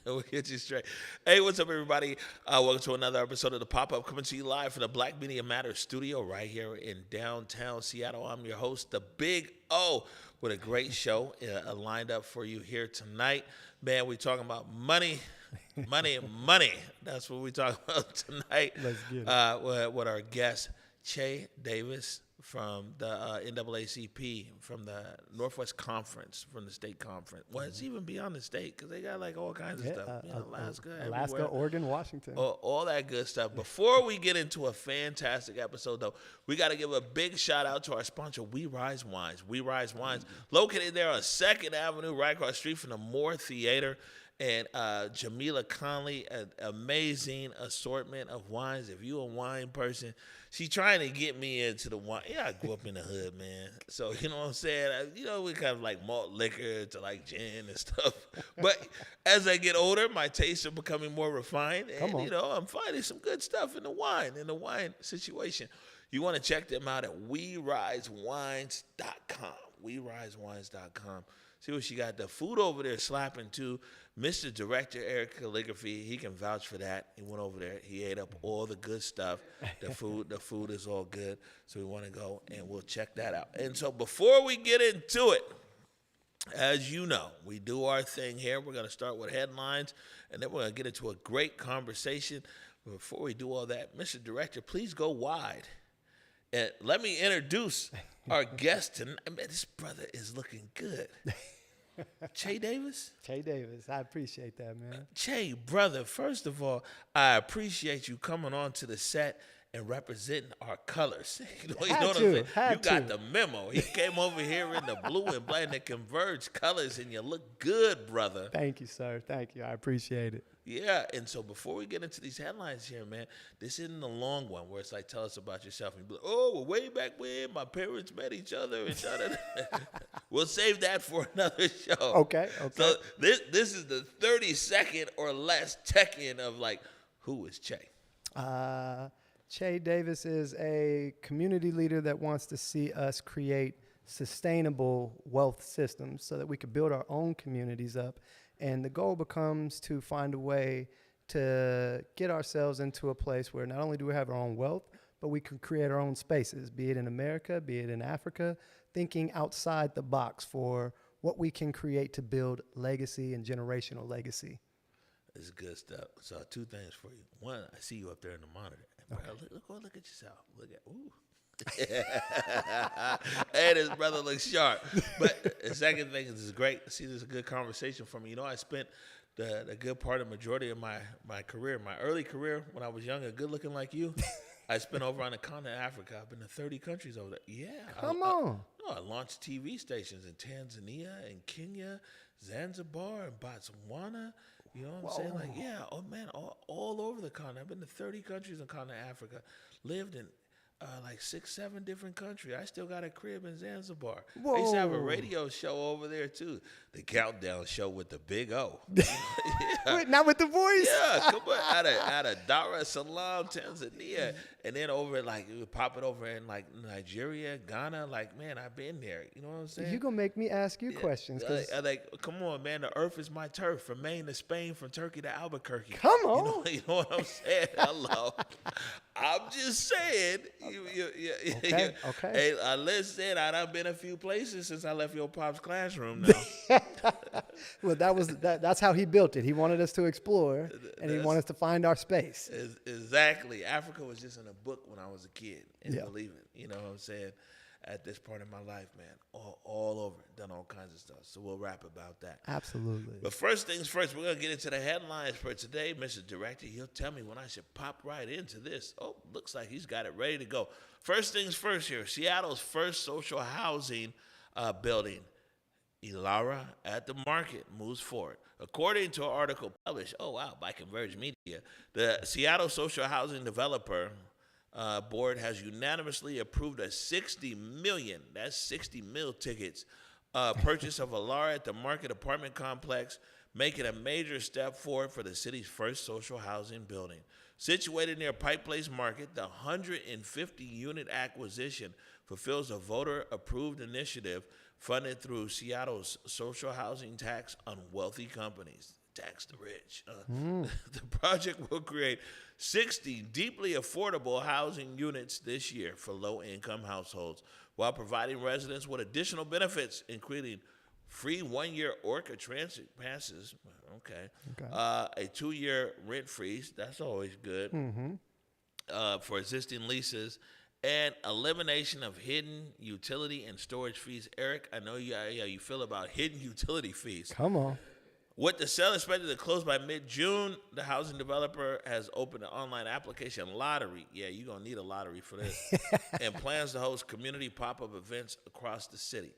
We'll get you straight. Hey, what's up, everybody? Welcome to another episode of The Pop-Up, coming to you live from the Black Media Matters studio right here in downtown Seattle. I'm your host, The Big O, with a great show lined up for you here tonight. Man, we're talking about money. Money. That's what we're talking about tonight. Let's get it. With our guest, Ché Davis, from the NAACP, from the Northwest Conference, from the state conference. Well, it's even beyond the state because they got like all kinds of stuff. Alaska, Oregon, Washington. All that good stuff. Before we get into a fantastic episode, though, we got to give a big shout out to our sponsor, We Rise Wines. We Rise Wines, located there on 2nd Avenue, right across the street from the Moore Theater. And Jamila Conley, an amazing assortment of wines. If you're a wine person, she's trying to get me into the wine. Yeah, I grew up in the hood, man. So, you know what I'm saying? We kind of like malt liquor to like gin and stuff. But as I get older, my tastes are becoming more refined. And, I'm finding some good stuff in the wine situation. You want to check them out at WeRiseWines.com. WeRiseWines.com. See what she got. The food over there slapping too. Mr. Director Eric Calligraphy, he can vouch for that. He went over there. He ate up all the good stuff. The food is all good. So we want to go and we'll check that out. And so before we get into it, as you know, we do our thing here. We're going to start with headlines, and then we're going to get into a great conversation. But before we do all that, Mr. Director, please go wide. And let me introduce our guest tonight. Man, this brother is looking good. Ché Davis? Ché Davis. I appreciate that, man. Ché, brother, first of all, I appreciate you coming on to the set and representing our colors. You know what I'm saying? You got the memo. He came over here in the blue and black and the Converge colors, and you look good, brother. Thank you, sir. Thank you. I appreciate it. Yeah, and so before we get into these headlines here, man, this isn't a long one where it's like, tell us about yourself. And you'll be like, well, way back when my parents met each other. And we'll save that for another show. Okay. So this is the 30-second or less check-in of like, who is Ché? Ché Davis is a community leader that wants to see us create sustainable wealth systems so that we could build our own communities up. And the goal becomes to find a way to get ourselves into a place where not only do we have our own wealth, but we can create our own spaces, be it in America, be it in Africa, thinking outside the box for what we can create to build legacy and generational legacy. It's good stuff. So 2 things for you. One, I see you up there in the monitor. Okay. Look at yourself. Ooh. Hey, this brother looks sharp. But the second thing is, it's great to see this a good conversation from you. I spent the good part of majority of my career, my early career when I was young and good looking like you. I spent over on the continent of Africa. I've been to 30 countries over there. Yeah. Come on. I launched TV stations in Tanzania and Kenya, Zanzibar and Botswana. You know what I'm saying? Like, yeah, all over the continent. I've been to 30 countries in the continent of Africa. Lived in like 6, 7 different countries. I still got a crib in Zanzibar. I used to have a radio show over there too, the Countdown Show with the Big O. Wait, not with the voice? Yeah, come on, out of Dar es Salaam, Tanzania, And then over like it would pop it over in like Nigeria, Ghana. Like, man, I've been there. You know what I'm saying? You're going to make me ask you questions. Like, come on, man. The earth is my turf. From Maine to Spain, from Turkey to Albuquerque. Come on. You know what I'm saying? Hello. I'm just saying. Okay. Hey, listen, I done been a few places since I left your pop's classroom now. Well, that's how he built it. He wanted us to explore, and he wanted us to find our space. Exactly. Africa was just in a book when I was a kid, and believe it. You know what I'm saying? At this part in my life, man, all over, done all kinds of stuff. So we'll rap about that. Absolutely. But first things first, we're going to get into the headlines for today. Mr. Director, he'll tell me when I should pop right into this. Oh, looks like he's got it ready to go. First things first here, Seattle's first social housing building, Elara at the Market, moves forward. According to an article published, by Converge Media, the Seattle social housing developer board has unanimously approved a $60 million, that's 60 mil tickets, purchase of Elara at the Market apartment complex, making a major step forward for the city's first social housing building. Situated near Pike Place Market, the 150-unit acquisition fulfills a voter-approved initiative funded through Seattle's social housing tax on wealthy companies. Tax the rich. The project will create 60 deeply affordable housing units this year for low-income households, while providing residents with additional benefits, including free 1-year Orca transit passes, a 2-year rent freeze, that's always good, for existing leases, and elimination of hidden utility and storage fees. Eric, I know how you feel about hidden utility fees. Come on. With the sale expected to close by mid-June, the housing developer has opened an online application lottery. Yeah, you're going to need a lottery for this. And plans to host community pop-up events across the city.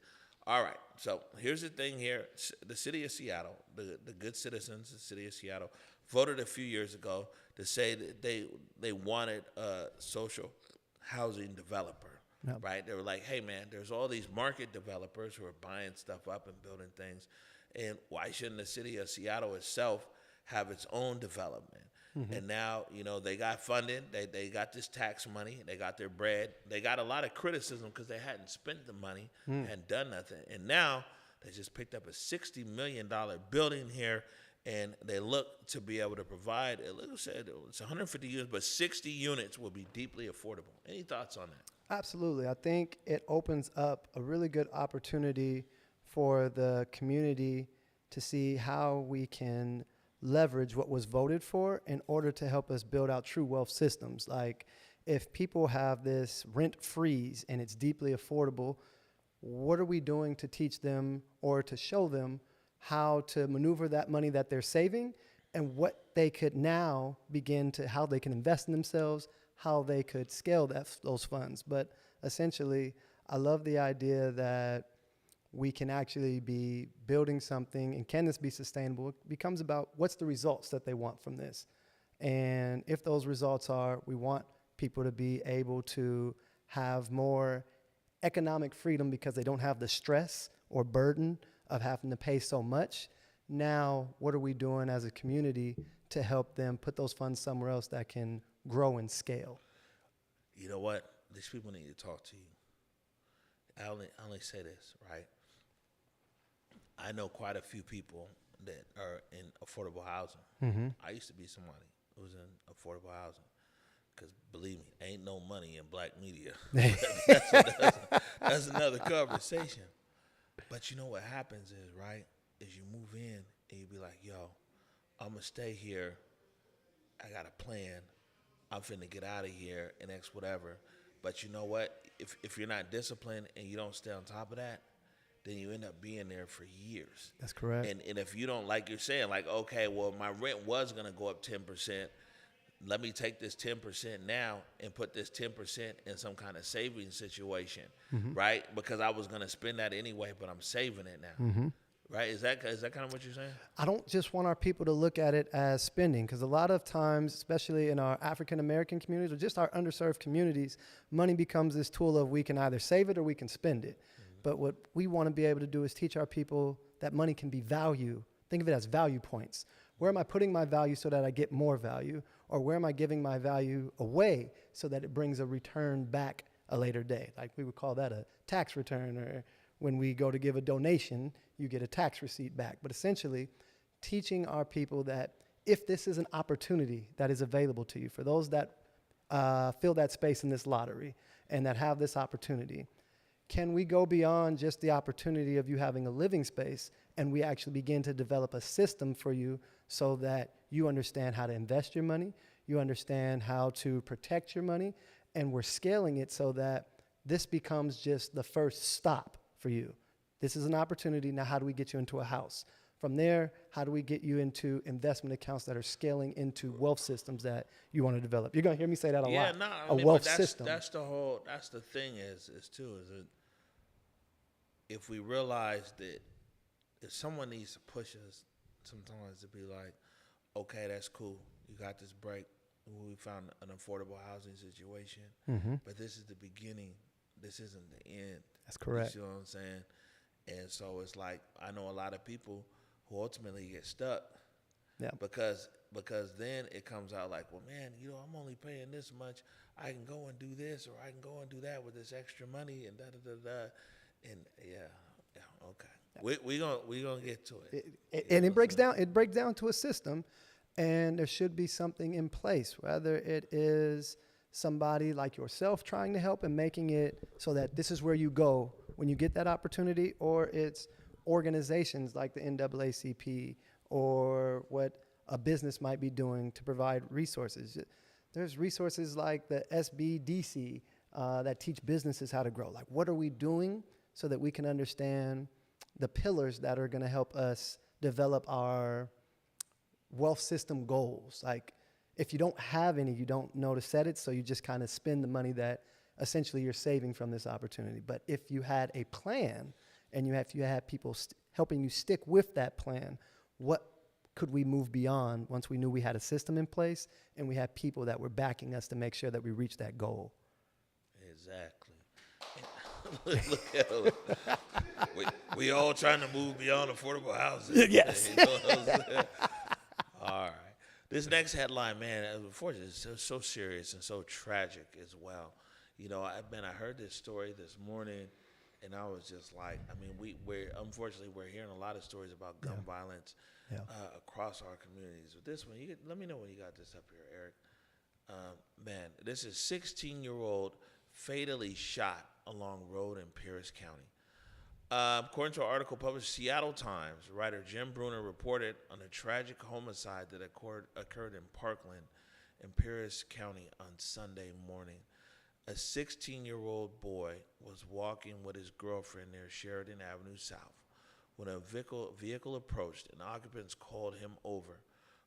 All right, so here's the thing here. The city of Seattle, the good citizens of the city of Seattle, voted a few years ago to say that they wanted a social housing developer, right? They were like, hey, man, there's all these market developers who are buying stuff up and building things. And why shouldn't the city of Seattle itself have its own development? And now, they got funding. They got this tax money. They got their bread. They got a lot of criticism because they hadn't spent the money, hadn't done nothing. And now they just picked up a $60 million building here, and they look to be able to provide, like I said, it's 150 units, but 60 units will be deeply affordable. Any thoughts on that? Absolutely. I think it opens up a really good opportunity for the community to see how we can leverage what was voted for in order to help us build out true wealth systems. Like, if people have this rent freeze and it's deeply affordable, what are we doing to teach them or to show them how to maneuver that money that they're saving and what they could now begin to, how they can invest in themselves, how they could scale those funds. But essentially, I love the idea that we can actually be building something, and can this be sustainable? It becomes about what's the results that they want from this. And if those results are, we want people to be able to have more economic freedom because they don't have the stress or burden of having to pay so much. Now, what are we doing as a community to help them put those funds somewhere else that can grow and scale? You know what? These people need to talk to you. I only say this, right? I know quite a few people that are in affordable housing. I used to be somebody who was in affordable housing. Because believe me, ain't no money in black media. That's another conversation. But you know what happens is, right, is you move in and you be like, yo, I'm going to stay here. I got a plan. I'm finna get out of here and X whatever. But you know what? If you're not disciplined and you don't stay on top of that, then you end up being there for years. That's correct. And if you don't, like you're saying, like, okay, well, my rent was going to go up 10%. Let me take this 10% now and put this 10% in some kind of savings situation, right? Because I was going to spend that anyway, but I'm saving it now, right? Is that kind of what you're saying? I don't just want our people to look at it as spending, because a lot of times, especially in our African-American communities or just our underserved communities, money becomes this tool of we can either save it or we can spend it. But what we want to be able to do is teach our people that money can be value. Think of it as value points. Where am I putting my value so that I get more value? or where am I giving my value away so that it brings a return back a later day? Like we would call that a tax return, or when we go to give a donation, you get a tax receipt back. But essentially, teaching our people that if this is an opportunity that is available to you, for those that fill that space in this lottery and that have this opportunity, can we go beyond just the opportunity of you having a living space, and we actually begin to develop a system for you so that you understand how to invest your money, you understand how to protect your money, and we're scaling it so that this becomes just the first stop for you. This is an opportunity. Now, how do we get you into a house? From there, how do we get you into investment accounts that are scaling into wealth systems that you want to develop? You're going to hear me say that a lot. Yeah, no, I mean, wealth but system. That's the thing is that if we realize that if someone needs to push us sometimes to be like, okay, that's cool. You got this break. We found an affordable housing situation, but this is the beginning. This isn't the end. That's correct. You see what I'm saying? And so it's like, I know a lot of people who ultimately get stuck. Yeah. Because then it comes out like, well, man, I'm only paying this much. I can go and do this, or I can go and do that with this extra money, and da da da da. And okay, we gonna get to it. And it breaks down. It breaks down to a system, and there should be something in place. Whether it is somebody like yourself trying to help and making it so that this is where you go when you get that opportunity, or it's organizations like the NAACP or what a business might be doing to provide resources. There's resources like the SBDC that teach businesses how to grow. Like, what are we doing so that we can understand the pillars that are going to help us develop our wealth system goals? Like, if you don't have any, you don't know to set it, so you just kind of spend the money that essentially you're saving from this opportunity. But if you had a plan, and if you had people helping you stick with that plan, what could we move beyond once we knew we had a system in place and we had people that were backing us to make sure that we reached that goal? Exactly. Look at us. We all trying to move beyond affordable housing. Yes. You know what I'm saying? All right. This next headline, man, unfortunately, is so serious and so tragic as well. I heard this story this morning, and I was just like, I mean, unfortunately we're hearing a lot of stories about gun violence across our communities. But this one, let me know when you got this up here, Eric. Man, this is 16-year-old fatally shot along road in Pierce County. According to an article published in Seattle Times, writer Jim Bruner reported on a tragic homicide that occurred in Parkland in Pierce County on Sunday morning. A 16-year-old boy was walking with his girlfriend near Sheridan Avenue South when a vehicle approached and occupants called him over.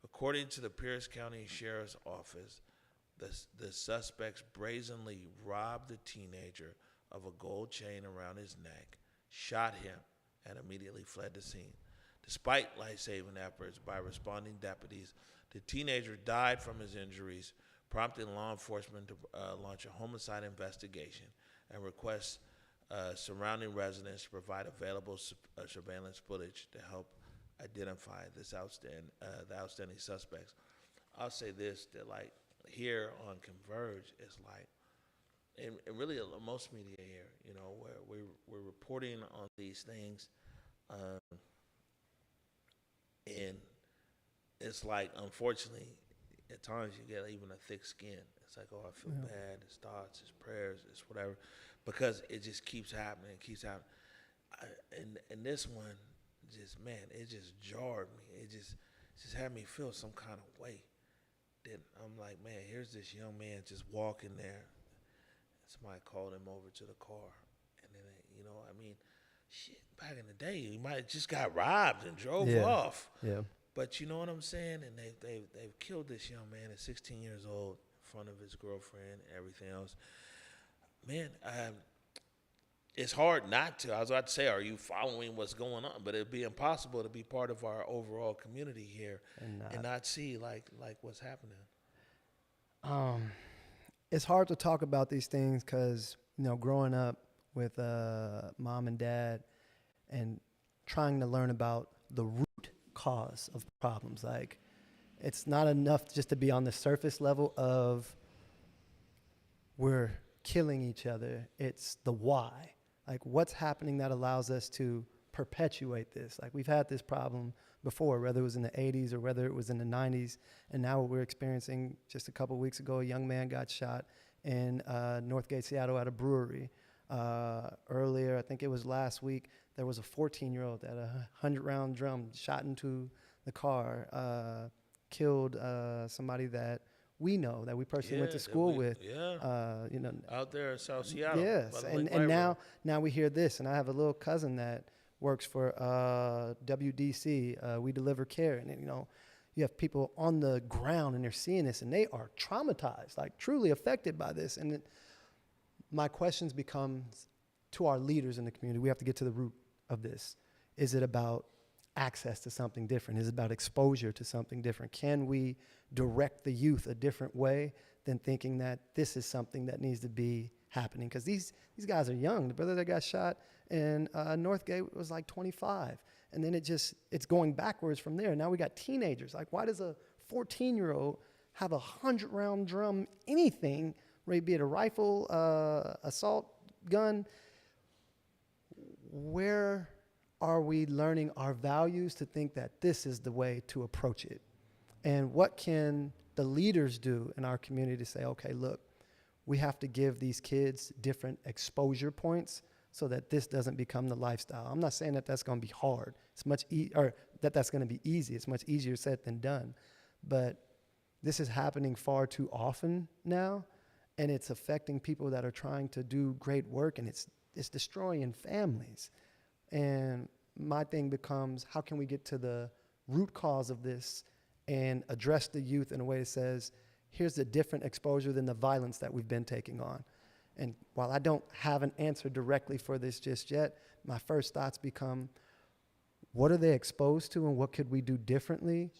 According to the Pierce County Sheriff's Office, the suspects brazenly robbed the teenager of a gold chain around his neck, shot him, and immediately fled the scene. Despite life-saving efforts by responding deputies, the teenager died from his injuries, prompting law enforcement to launch a homicide investigation and request surrounding residents to provide available surveillance footage to help identify the outstanding suspects. I'll say this, that like here on Converge, it's like, and really most media here, where we're reporting on these things, and it's like, unfortunately, at times you get even a thick skin. It's like, oh, I feel bad. It's thoughts, it's prayers, it's whatever, because it just keeps happening. It keeps happening. And this one, it just jarred me. It just had me feel some kind of way. Then I'm like, man, here's this young man just walking there. Somebody called him over to the car, and then shit. Back in the day, he might have just got robbed and drove off. Yeah. But you know what I'm saying? And they've killed this young man at 16 years old in front of his girlfriend and everything else. Man, it's hard not to. I was about to say, are you following what's going on? But it'd be impossible to be part of our overall community here and not see like what's happening. It's hard to talk about these things because, growing up with mom and dad and trying to learn about the root cause of problems. Like, It's not enough just to be on the surface level of we're killing each other. It's the why. Like, what's happening that allows us to perpetuate this? Like, we've had this problem before, whether it was in the 80s or whether it was in the 90s. And now what we're experiencing, just a couple weeks ago, a young man got shot in Northgate, Seattle at a brewery. Earlier, I think it was last week, there was a 14-year-old that a 100-round drum shot into the car, killed somebody that we know, that we personally went to school with. Out there in South Seattle. Yes, and now we hear this, and I have a little cousin that works for WDC, We Deliver Care, and you have people on the ground and they're seeing this and they are traumatized, like truly affected by this. And my questions becomes to our leaders in the community. We have to get to the root of this. Is it about access to something different? Is it about exposure to something different? Can we direct the youth a different way than thinking that this is something that needs to be happening? Because these guys are young. The brother that got shot in Northgate was like 25. And then it's going backwards from there. Now we got teenagers. Like, why does a 14-year-old have a 100-round drum, anything, be it a rifle, assault gun? Where are we learning our values to think that this is the way to approach it? And what can the leaders do in our community to say, okay, look, we have to give these kids different exposure points so that this doesn't become the lifestyle. I'm not saying that that's going to be hard. It's much or that's going to be easy. It's much easier said than done. But this is happening far too often now, and it's affecting people that are trying to do great work, and it's destroying families. And my thing becomes, how can we get to the root cause of this and address the youth in a way that says, here's a different exposure than the violence that we've been taking on. And while I don't have an answer directly for this just yet, my first thoughts become, what are they exposed to and what could we do differently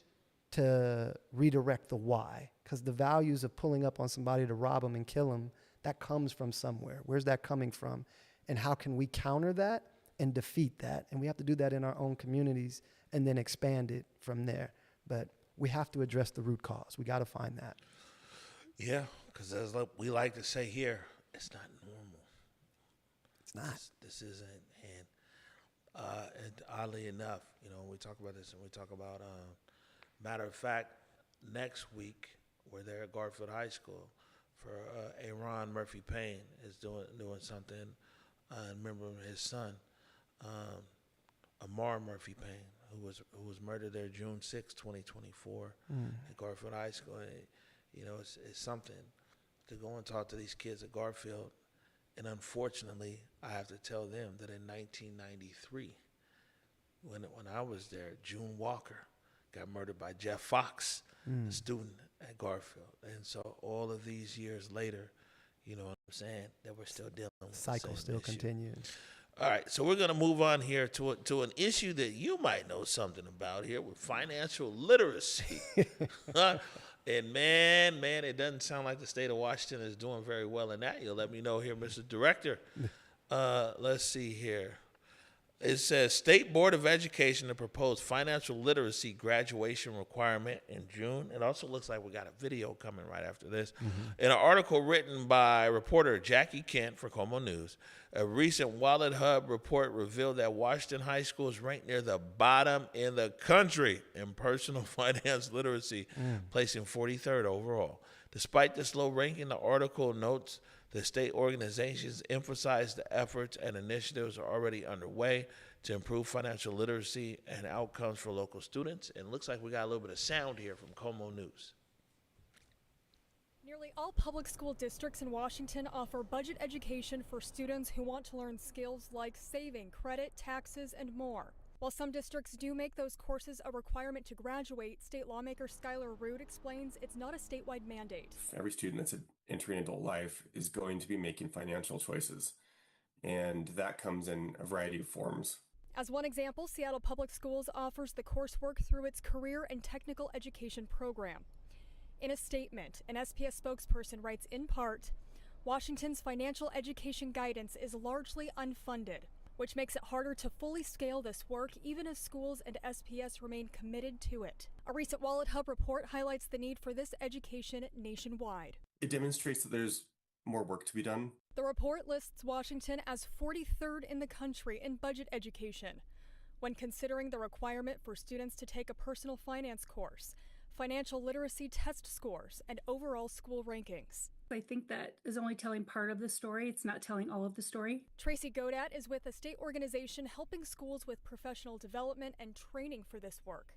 to redirect the why? Because the values of pulling up on somebody to rob them and kill them, that comes from somewhere. Where's that coming from? And how can we counter that and defeat that? And we have to do that in our own communities and then expand it from there. But we have to address the root cause. We got to find that. Yeah, because as we like to say here, it's not normal. It's not. This isn't. And oddly enough, we talk about this and we talk about, matter of fact, next week we're there at Garfield High School for Aaron Murphy Payne is doing something in memory of his son, Amar Murphy Payne, who was murdered there June 6, 2024 at Garfield High School. And, it's something to go and talk to these kids at Garfield. And unfortunately, I have to tell them that in 1993, when I was there, June Walker got murdered by Jeff Fox, a student at Garfield. And so all of these years later, you know what I'm saying, that we're still dealing with the cycle still issue. continues. All right, so we're going to move on here to an issue that you might know something about here with financial literacy. And man, it doesn't sound like the state of Washington is doing very well in that. You'll let me know here, Mr. Director. Let's see here. It says State Board of Education to propose financial literacy graduation requirement in June. It also looks like we got a video coming right after this. In an article written by reporter Jackie Kent for Como News, a recent Wallet Hub report revealed that Washington high schools rank near the bottom in the country in personal finance literacy, placing 43rd overall. Despite this low ranking, the article notes the state organizations emphasize the efforts and initiatives are already underway to improve financial literacy and outcomes for local students. And it looks like we got a little bit of sound here from Como News. Nearly all public school districts in Washington offer budget education for students who want to learn skills like saving, credit, taxes, and more. While some districts do make those courses a requirement to graduate, state lawmaker Skylar Root explains it's not a statewide mandate. Every student that's entering adult life is going to be making financial choices, and that comes in a variety of forms. As one example, Seattle Public Schools offers the coursework through its Career and Technical Education program. In a statement, an SPS spokesperson writes, in part, Washington's financial education guidance is largely unfunded. which makes it harder to fully scale this work even as schools and SPS remain committed to it. A recent Wallet Hub report highlights the need for this education nationwide. It demonstrates that there's more work to be done. The report lists Washington as 43rd in the country in budget education, when considering the requirement for students to take a personal finance course, financial literacy test scores, and overall school rankings. I think that is only telling part of the story. It's not telling all of the story. Tracy Godat is with a state organization helping schools with professional development and training for this work.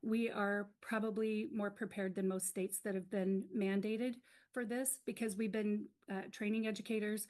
We are probably more prepared than most states that have been mandated for this because we've been training educators,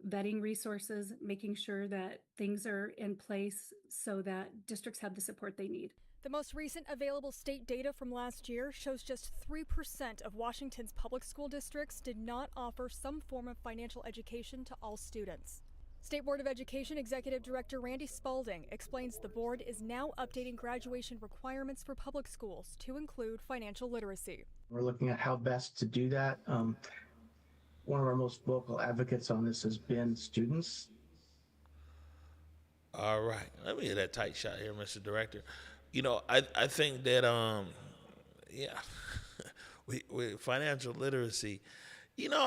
vetting resources, making sure that things are in place so that districts have the support they need. The most recent available state data from last year shows just 3% of Washington's public school districts did not offer some form of financial education to all students. State Board of Education Executive Director Randy Spalding explains the board is now updating graduation requirements for public schools to include financial literacy. We're looking at how best to do that. One of our most vocal advocates on this has been students. All right. Let me get that tight shot here, Mr. Director. You know, I think that, with financial literacy, you know,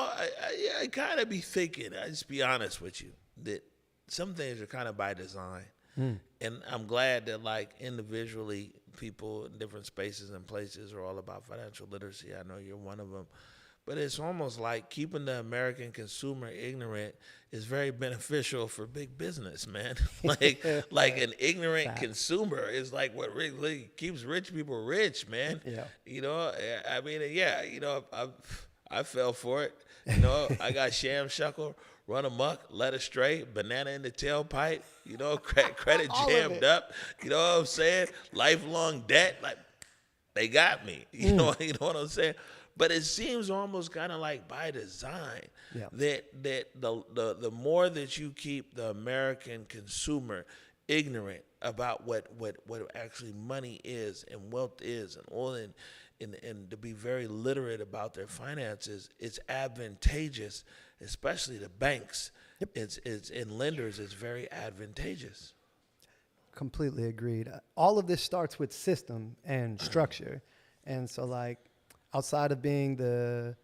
I kind of be thinking, I just be honest with you, that some things are kind of by design. And I'm glad that, like, individually, people in different spaces and places are all about financial literacy. I know you're one of them. But it's almost like keeping the American consumer ignorant is very beneficial for big business, man. like an ignorant consumer is like what really keeps rich people rich, man. Yeah. You know, I mean, yeah, you know, I fell for it. You know, I got sham shuckle, run amok, led astray, banana in the tailpipe, you know, credit jammed up. You know what I'm saying? Lifelong debt. Like, they got me. You know what I'm saying? But it seems almost kind of like by design that the more that you keep the American consumer ignorant about what actually money is and wealth is and all, and to be very literate about their finances, it's advantageous, especially to banks. It's and lenders. It's very advantageous. Completely agreed. All of this starts with system and structure, and so like. Outside of being the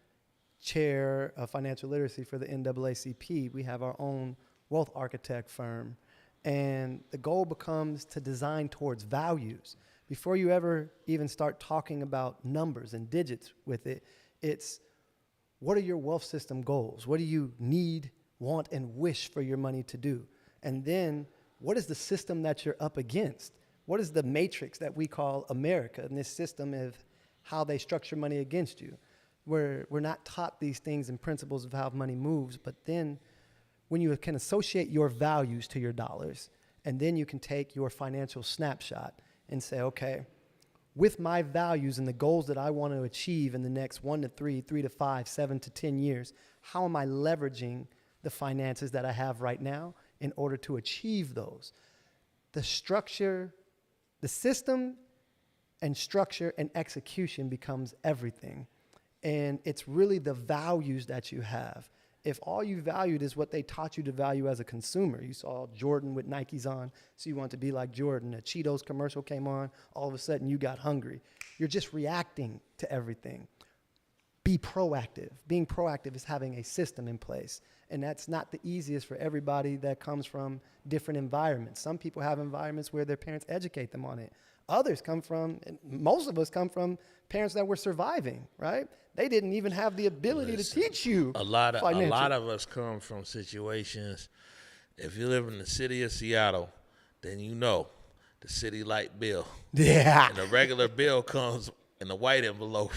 chair of financial literacy for the NAACP, we have our own wealth architect firm. And the goal becomes to design towards values. Before you ever even start talking about numbers and digits with it, it's what are your wealth system goals? What do you need, want, and wish for your money to do? And then what is the system that you're up against? What is the matrix that we call America? And this system of how they structure money against you. We're not taught these things and principles of how money moves, but then when you can associate your values to your dollars, and then you can take your financial snapshot and say, okay, with my values and the goals that I want to achieve in the next 1 to 3, 3 to 5, 7 to 10 years, how am I leveraging the finances that I have right now in order to achieve those? The structure, the system, and structure and execution becomes everything. And it's really the values that you have. If all you valued is what they taught you to value as a consumer, you saw Jordan with Nikes on, so you want to be like Jordan. A Cheetos commercial came on, all of a sudden you got hungry. You're just reacting to everything. Be proactive. Being proactive is having a system in place. And that's not the easiest for everybody that comes from different environments. Some people have environments where their parents educate them on it. Others come from, and most of us come from parents that were surviving, right? They didn't even have the ability to teach you a lot of us come from situations. If you live in the city of Seattle, then you know the city light bill. Yeah. And the regular bill comes in a white envelope.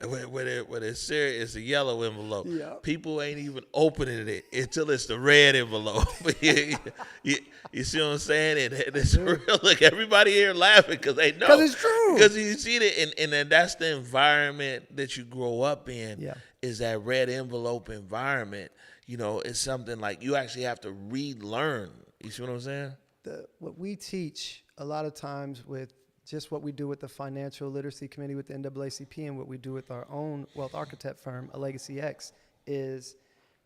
When it's serious, it's a yellow envelope. Yeah. People ain't even opening it until it's the red envelope. you see what I'm saying? And it's real. Look, everybody here laughing because they know. Because it's true. Because you see it, and then that's the environment that you grow up in. Yeah. Is that red envelope environment? You know, it's something like you actually have to relearn. You see what I'm saying? What we teach a lot of times with just what we do with the Financial Literacy Committee with the NAACP and what we do with our own wealth architect firm, A Legacy X, is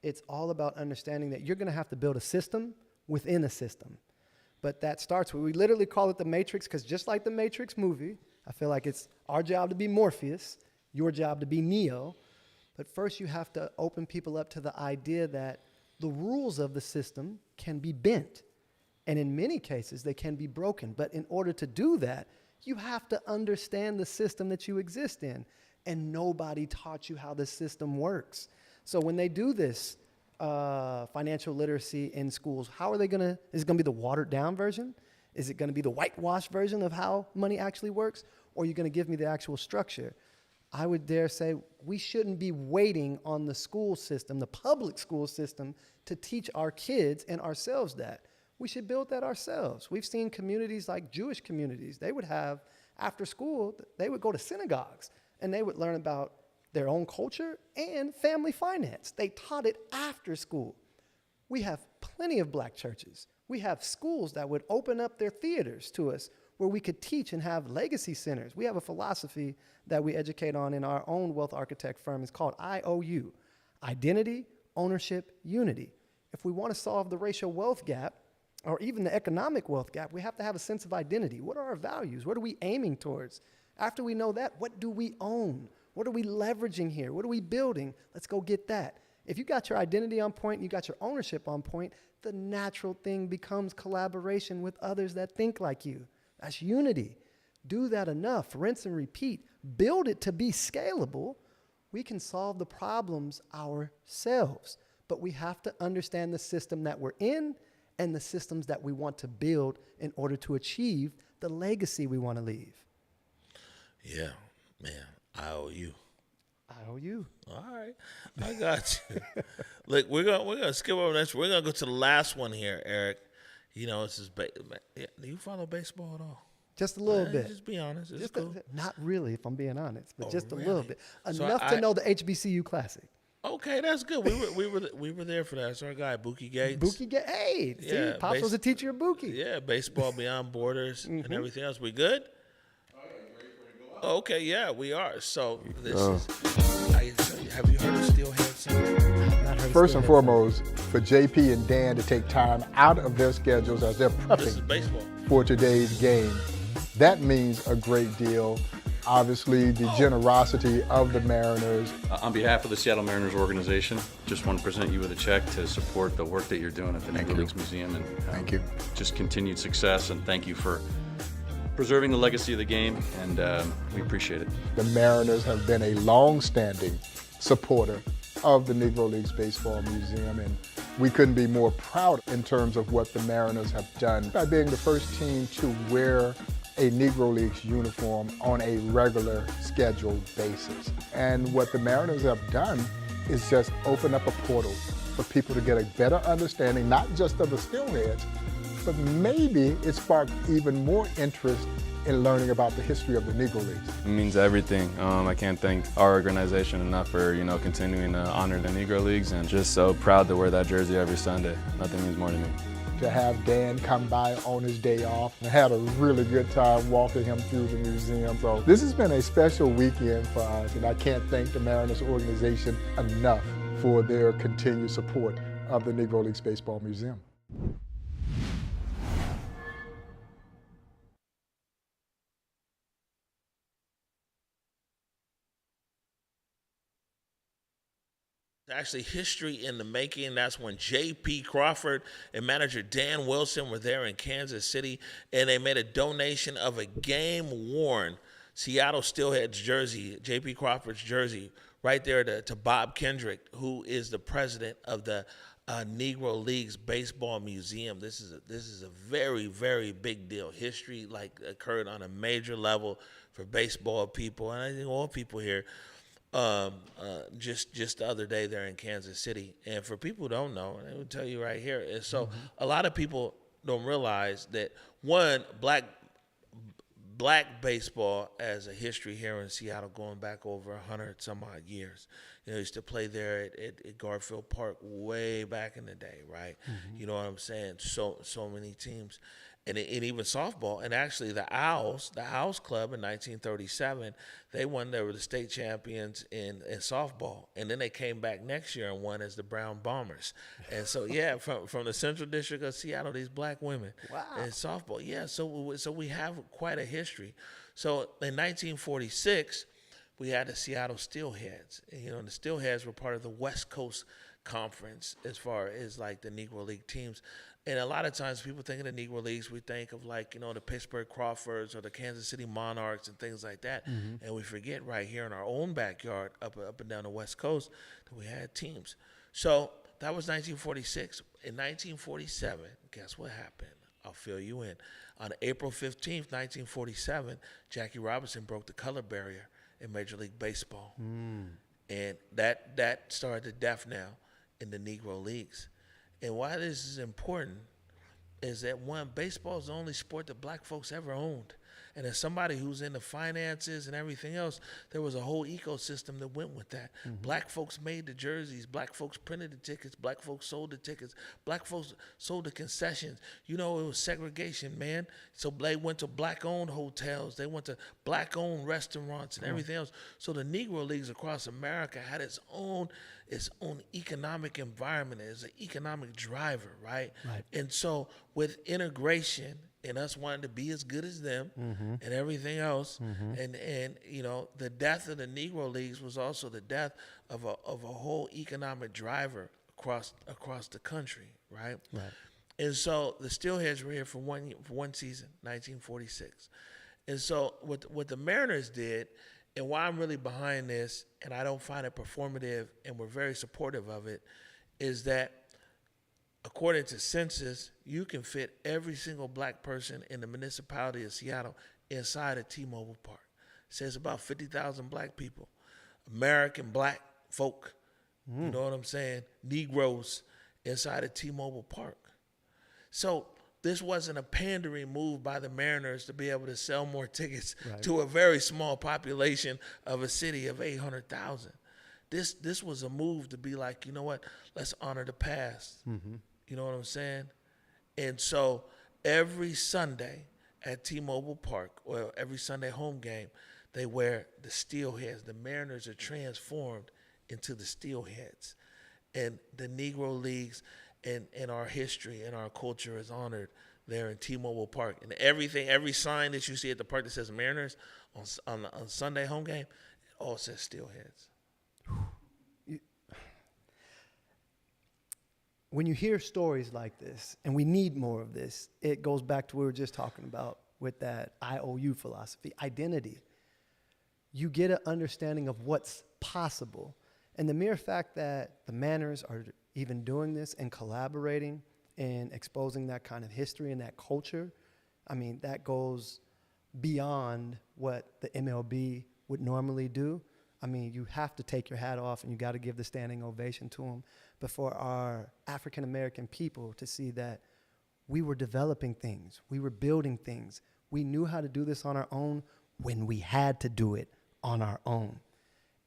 it's all about understanding that you're going to have to build a system within a system. But that starts with, we literally call it the Matrix, because just like the Matrix movie, I feel like it's our job to be Morpheus, your job to be Neo. But first you have to open people up to the idea that the rules of the system can be bent. And in many cases, they can be broken. But in order to do that, you have to understand the system that you exist in. And nobody taught you how the system works. So when they do this financial literacy in schools, how are they going to, is it going to be the watered down version? Is it going to be the whitewashed version of how money actually works? Or are you going to give me the actual structure? I would dare say we shouldn't be waiting on the school system, the public school system, to teach our kids and ourselves that. We should build that ourselves. We've seen communities like Jewish communities. They would have, after school, they would go to synagogues and they would learn about their own culture and family finance. They taught it after school. We have plenty of black churches. We have schools that would open up their theaters to us where we could teach and have legacy centers. We have a philosophy that we educate on in our own wealth architect firm. It's called IOU, Identity, Ownership, Unity. If we want to solve the racial wealth gap, or even the economic wealth gap, we have to have a sense of identity. What are our values? What are we aiming towards? After we know that, what do we own? What are we leveraging here? What are we building? Let's go get that. If you got your identity on point, and you got your ownership on point, the natural thing becomes collaboration with others that think like you. That's unity. Do that enough, rinse and repeat. Build it to be scalable. We can solve the problems ourselves, but we have to understand the system that we're in and the systems that we want to build in order to achieve the legacy we want to leave. Yeah, man, I owe you. I owe you. All right, I got you. Look, we're gonna skip over this. We're gonna go to the last one here, Eric. You know, this is do you follow baseball at all? Just a little bit. Just be honest. It's Just cool. not really, if I'm being honest, but just really? a little bit. So Enough to know the HBCU Classic. Okay, that's good. We were there for that. It's our guy, Buki Gates. Hey, Yeah, see, Pops was a teacher of Buki. Yeah, baseball beyond borders and everything else. We good? Okay, yeah, we are. So this is. Have you heard of Steelhead Center? First and foremost, for JP and Dan to take time out of their schedules as they're This is prepping baseball. for today's game, that means a great deal. Obviously, the generosity of the Mariners. On behalf of the Seattle Mariners organization, just want to present you with a check to support the work that you're doing at the Negro Leagues Museum, and Thank you. just continued success, and thank you for preserving the legacy of the game, and we appreciate it. The Mariners have been a long-standing supporter of the Negro Leagues Baseball Museum, and we couldn't be more proud in terms of what the Mariners have done by being the first team to wear a Negro Leagues uniform on a regular scheduled basis. And what the Mariners have done is just open up a portal for people to get a better understanding, not just of the Steelheads, but maybe it sparked even more interest in learning about the history of the Negro Leagues. It means everything. I can't thank our organization enough for, continuing to honor the Negro Leagues, and just so proud to wear that jersey every Sunday. Nothing means more to me. To have Dan come by on his day off. I had a really good time walking him through the museum. So this has been a special weekend for us, and I can't thank the Mariners organization enough for their continued support of the Negro Leagues Baseball Museum. Actually, history in the making. That's when J.P. Crawford and manager Dan Wilson were there in Kansas City, and they made a donation of a game-worn Seattle Steelheads jersey, J.P. Crawford's jersey, right there to Bob Kendrick, who is the president of the Negro Leagues Baseball Museum. This is a very, very big deal. History occurred on a major level for baseball people, and I think all people here. Just the other day there in Kansas City. And for people who don't know, and I will tell you right here, is so a lot of people don't realize that, one, black baseball as a history here in Seattle going back over 100 some odd years. I used to play there at Garfield Park way back in the day, right? You know what I'm saying? So many teams. and even softball. And actually, the Owls Club in 1937, they won. They were the state champions in softball, and then they came back next year and won as the Brown Bombers. And so, yeah, from the Central District of Seattle, these black women in softball. Yeah, so we have quite a history. So in 1946, we had the Seattle Steelheads. And, you know, the Steelheads were part of the West Coast Conference as far as like the Negro League teams. And a lot of times people think of the Negro Leagues, we think of like, you know, the Pittsburgh Crawfords or the Kansas City Monarchs and things like that. And we forget right here in our own backyard up and down the West Coast that we had teams. So that was 1946. In 1947, guess what happened? I'll fill you in. On April 15th, 1947, Jackie Robinson broke the color barrier in Major League Baseball. And that started the death knell in the Negro Leagues. And why this is important is that, one, baseball is the only sport that black folks ever owned. And as somebody who's into finances and everything else, there was a whole ecosystem that went with that. Black folks made the jerseys. Black folks printed the tickets. Black folks sold the tickets. Black folks sold the concessions. You know, it was segregation, man. So they went to black-owned hotels. They went to black-owned restaurants and everything else. So the Negro Leagues across America had its own economic environment as an economic driver, right? And so with integration and us wanting to be as good as them and everything else, and you know, the death of the Negro Leagues was also the death of a whole economic driver across the country, right? And so the Steelheads were here for one season, 1946. And so what the Mariners did, and why I'm really behind this, and I don't find it performative, and we're very supportive of it, is that according to census, you can fit every single black person in the municipality of Seattle inside of T-Mobile Park. It says about 50,000 black people, American black folk, you know what I'm saying, Negroes inside of T-Mobile Park. So this wasn't a pandering move by the Mariners to be able to sell more tickets to a very small population of a city of 800,000. This was a move to be like, you know what, let's honor the past. You know what I'm saying? And so every Sunday at T-Mobile Park, or every Sunday home game, they wear the Steelheads. The Mariners are transformed into the Steelheads. And the Negro Leagues and our history and our culture is honored there in T-Mobile Park. And every sign that you see at the park that says Mariners on Sunday home game, it all says Steelheads. When you hear stories like this, and we need more of this, it goes back to what we were just talking about with that IOU philosophy, identity. You get an understanding of what's possible. And the mere fact that the Mariners are even doing this and collaborating and exposing that kind of history and that culture, I mean, that goes beyond what the MLB would normally do. I mean, you have to take your hat off and you got to give the standing ovation to them. But for our African-American people to see that we were developing things, we were building things, we knew how to do this on our own when we had to do it on our own.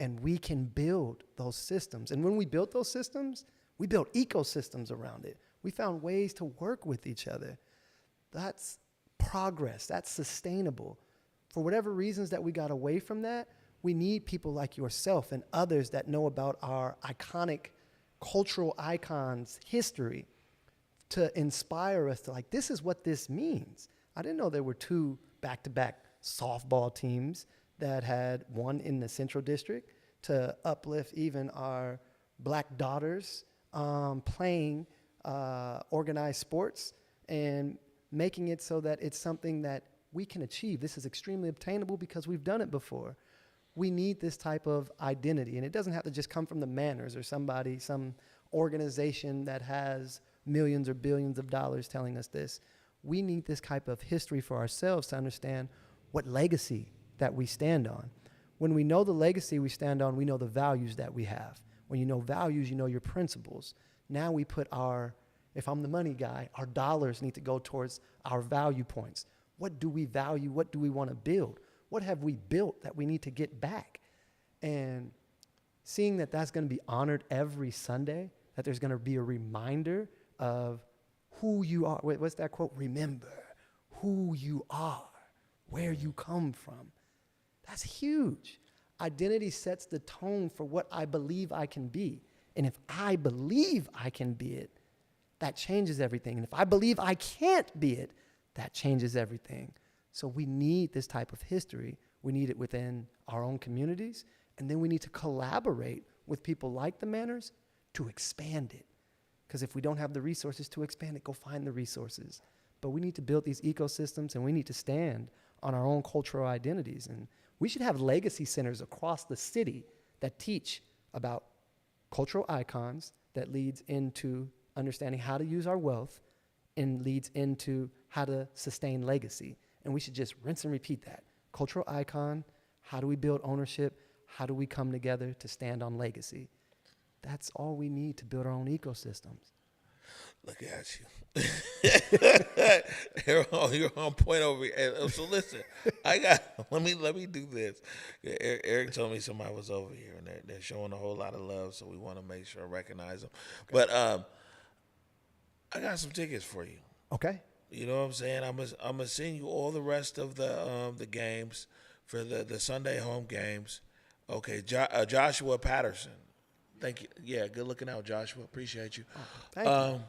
And we can build those systems. And when we built those systems, we built ecosystems around it. We found ways to work with each other. That's progress. That's sustainable. For whatever reasons that we got away from that, we need people like yourself and others that know about our iconic cultural icons' history to inspire us to, like, this is what this means. I didn't know there were two back-to-back softball teams that had one in the Central District to uplift even our black daughters playing organized sports and making it so that it's something that we can achieve. This is extremely obtainable because we've done it before. We need this type of identity, and it doesn't have to just come from the Manners or somebody, some organization that has millions or billions of dollars telling us this. We need this type of history for ourselves to understand what legacy that we stand on. When we know the legacy we stand on, we know the values that we have. When you know values, you know your principles. Now we put our, if I'm the money guy, our dollars need to go towards our value points. What do we value? What do we want to build? What have we built that we need to get back? And seeing that that's going to be honored every Sunday, that there's going to be a reminder of who you are. Wait, what's that quote? Remember who you are, where you come from. That's huge. Identity sets the tone for what I believe I can be. And if I believe I can be it, that changes everything. And if I believe I can't be it, that changes everything. So we need this type of history. We need it within our own communities. And then we need to collaborate with people like the Manners to expand it. Because if we don't have the resources to expand it, go find the resources. But we need to build these ecosystems, and we need to stand on our own cultural identities. And we should have legacy centers across the city that teach about cultural icons, that leads into understanding how to use our wealth and leads into how to sustain legacy. And we should just rinse and repeat that. Cultural icon, how do we build ownership? How do we come together to stand on legacy? That's all we need to build our own ecosystems. Look at you. You're on point over here. So listen, let me do this. Eric told me somebody was over here and they're showing a whole lot of love, so we want to make sure I recognize them. Okay. But I got some tickets for you. Okay. You know what I'm saying? I'm gonna send you all the rest of the games for the Sunday home games. Okay, Joshua Patterson. Thank you. Yeah, good looking out, Joshua. Appreciate you. Thank you.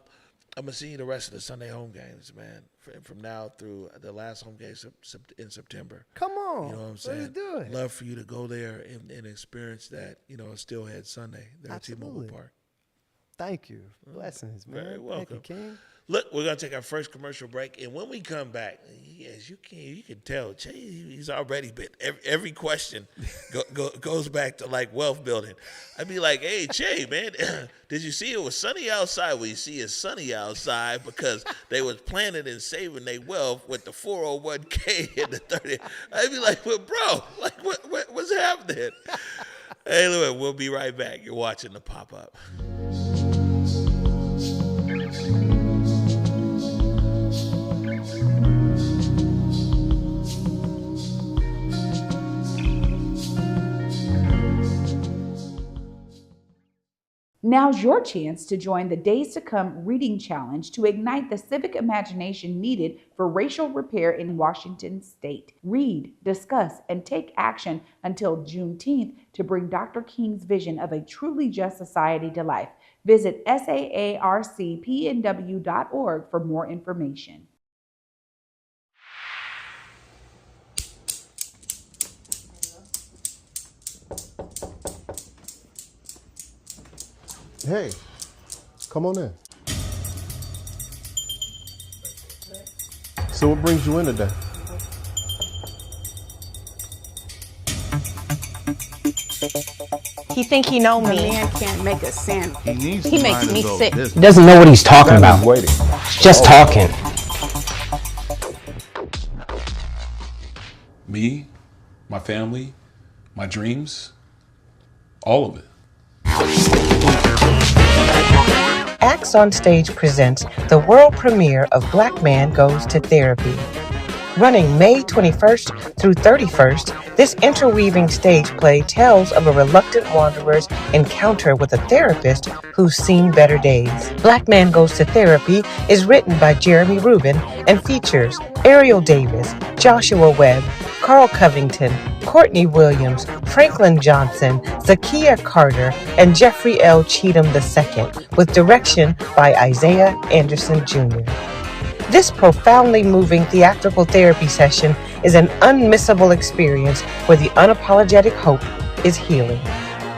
I'm gonna see you the rest of the Sunday home games, man. From now through the last home games in September. Come on, you know what I'm saying? Let's do it. Love for you to go there and experience that. Steelhead Sunday there at T-Mobile Park. Thank you. Blessings, man. Very welcome. Thank you, King. Look, we're gonna take our first commercial break, and when we come back, as you can tell, Ché, he's already been every question goes back to like wealth building. I'd be like, hey, Ché, man, did you see it was sunny outside? Well, you see it's sunny outside because they was planning and saving their wealth with the 401k and the 30. I'd be like, well, bro, like what's happening? Hey, look, we'll be right back. You're watching the Pop-Up. Now's your chance to join the Days to Come Reading Challenge to ignite the civic imagination needed for racial repair in Washington State. Read, discuss, and take action until Juneteenth to bring Dr. King's vision of a truly just society to life. Visit saarcpnw.org for more information. Hey, come on in. So what brings you in today? He think he know me. A man can't make a sandwich. He makes me sick. He doesn't know what he's talking about. Waiting. Just talking. Me, my family, my dreams, all of it. Acts on Stage presents the world premiere of Black Man Goes to Therapy. Running May 21st through 31st, this interweaving stage play tells of a reluctant wanderer's encounter with a therapist who's seen better days. Black Man Goes to Therapy is written by Jeremy Rubin and features Ariel Davis, Joshua Webb, Carl Covington, Courtney Williams, Franklin Johnson, Zakiya Carter, and Jeffrey L. Cheatham II, with direction by Isaiah Anderson Jr. This profoundly moving theatrical therapy session is an unmissable experience where the unapologetic hope is healing.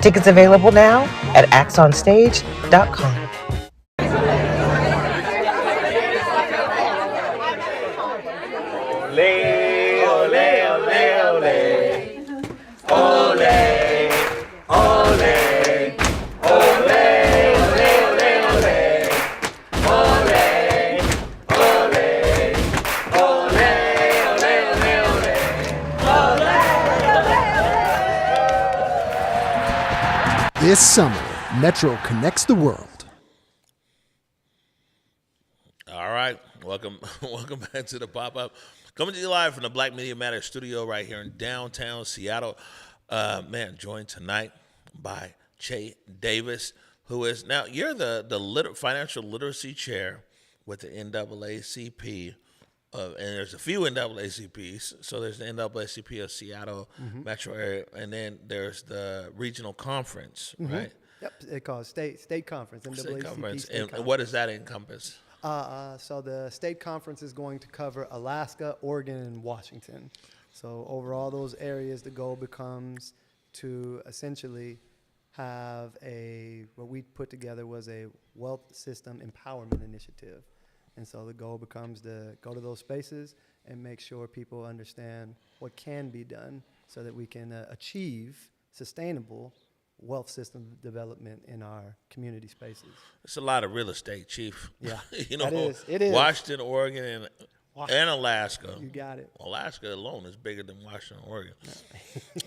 Tickets available now at axonstage.com. This summer, Metro connects the world. All right, welcome back to the Pop-Up. Coming to you live from the Black Media Matters studio right here in downtown Seattle. Joined tonight by Ché Davis, who is now, you're the financial literacy chair with the NAACP and there's a few NAACPs. So there's the NAACP of Seattle metro area, and then there's the regional conference, right? Yep, it's called state conference. NAACP State conference. State And conference. what does that encompass? So the state conference is going to cover Alaska, Oregon, and Washington. So over all those areas, the goal becomes to essentially have what we put together was a wealth system empowerment initiative. And so the goal becomes to go to those spaces and make sure people understand what can be done so that we can achieve sustainable wealth system development in our community spaces. It's a lot of real estate, Chief. Yeah, You know, it is. Washington, Oregon, and Alaska. You got it. Alaska alone is bigger than Washington, Oregon.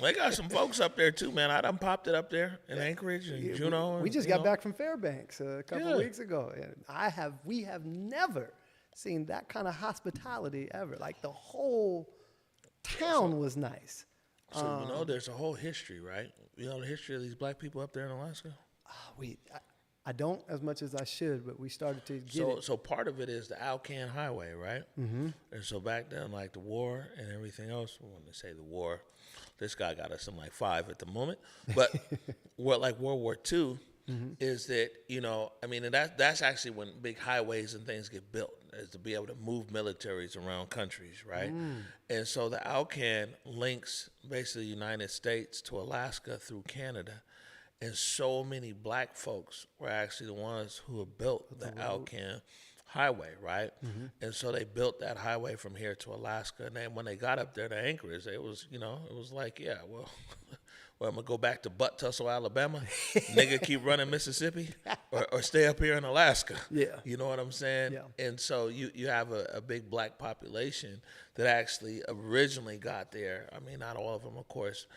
They got some folks up there too, man. I done popped it up there in Anchorage and Juneau. We just got back from Fairbanks a couple of weeks ago, and we have never seen that kind of hospitality ever. Like the whole town was nice. So you know, there's a whole history, right? You know the history of these black people up there in Alaska. I don't as much as I should, but we started to get it. So part of it is the Alcan Highway, right? Mm-hmm. And so back then, like the war and everything else, when they say the war, this guy got us something like 5 at the moment. But what like World War II is that, you know, I mean, and that's actually when big highways and things get built, is to be able to move militaries around countries, right? And so the Alcan links basically the United States to Alaska through Canada. And so many black folks were actually the ones who have built the Alcan Highway, right? And so they built that highway from here to Alaska. And then when they got up there to Anchorage, it was, you know, it was like, yeah, well, I'm going to go back to Butt Tussle, Alabama, nigga keep running Mississippi, or stay up here in Alaska. Yeah. You know what I'm saying? Yeah. And so you have a big black population that actually originally got there. I mean, not all of them, of course,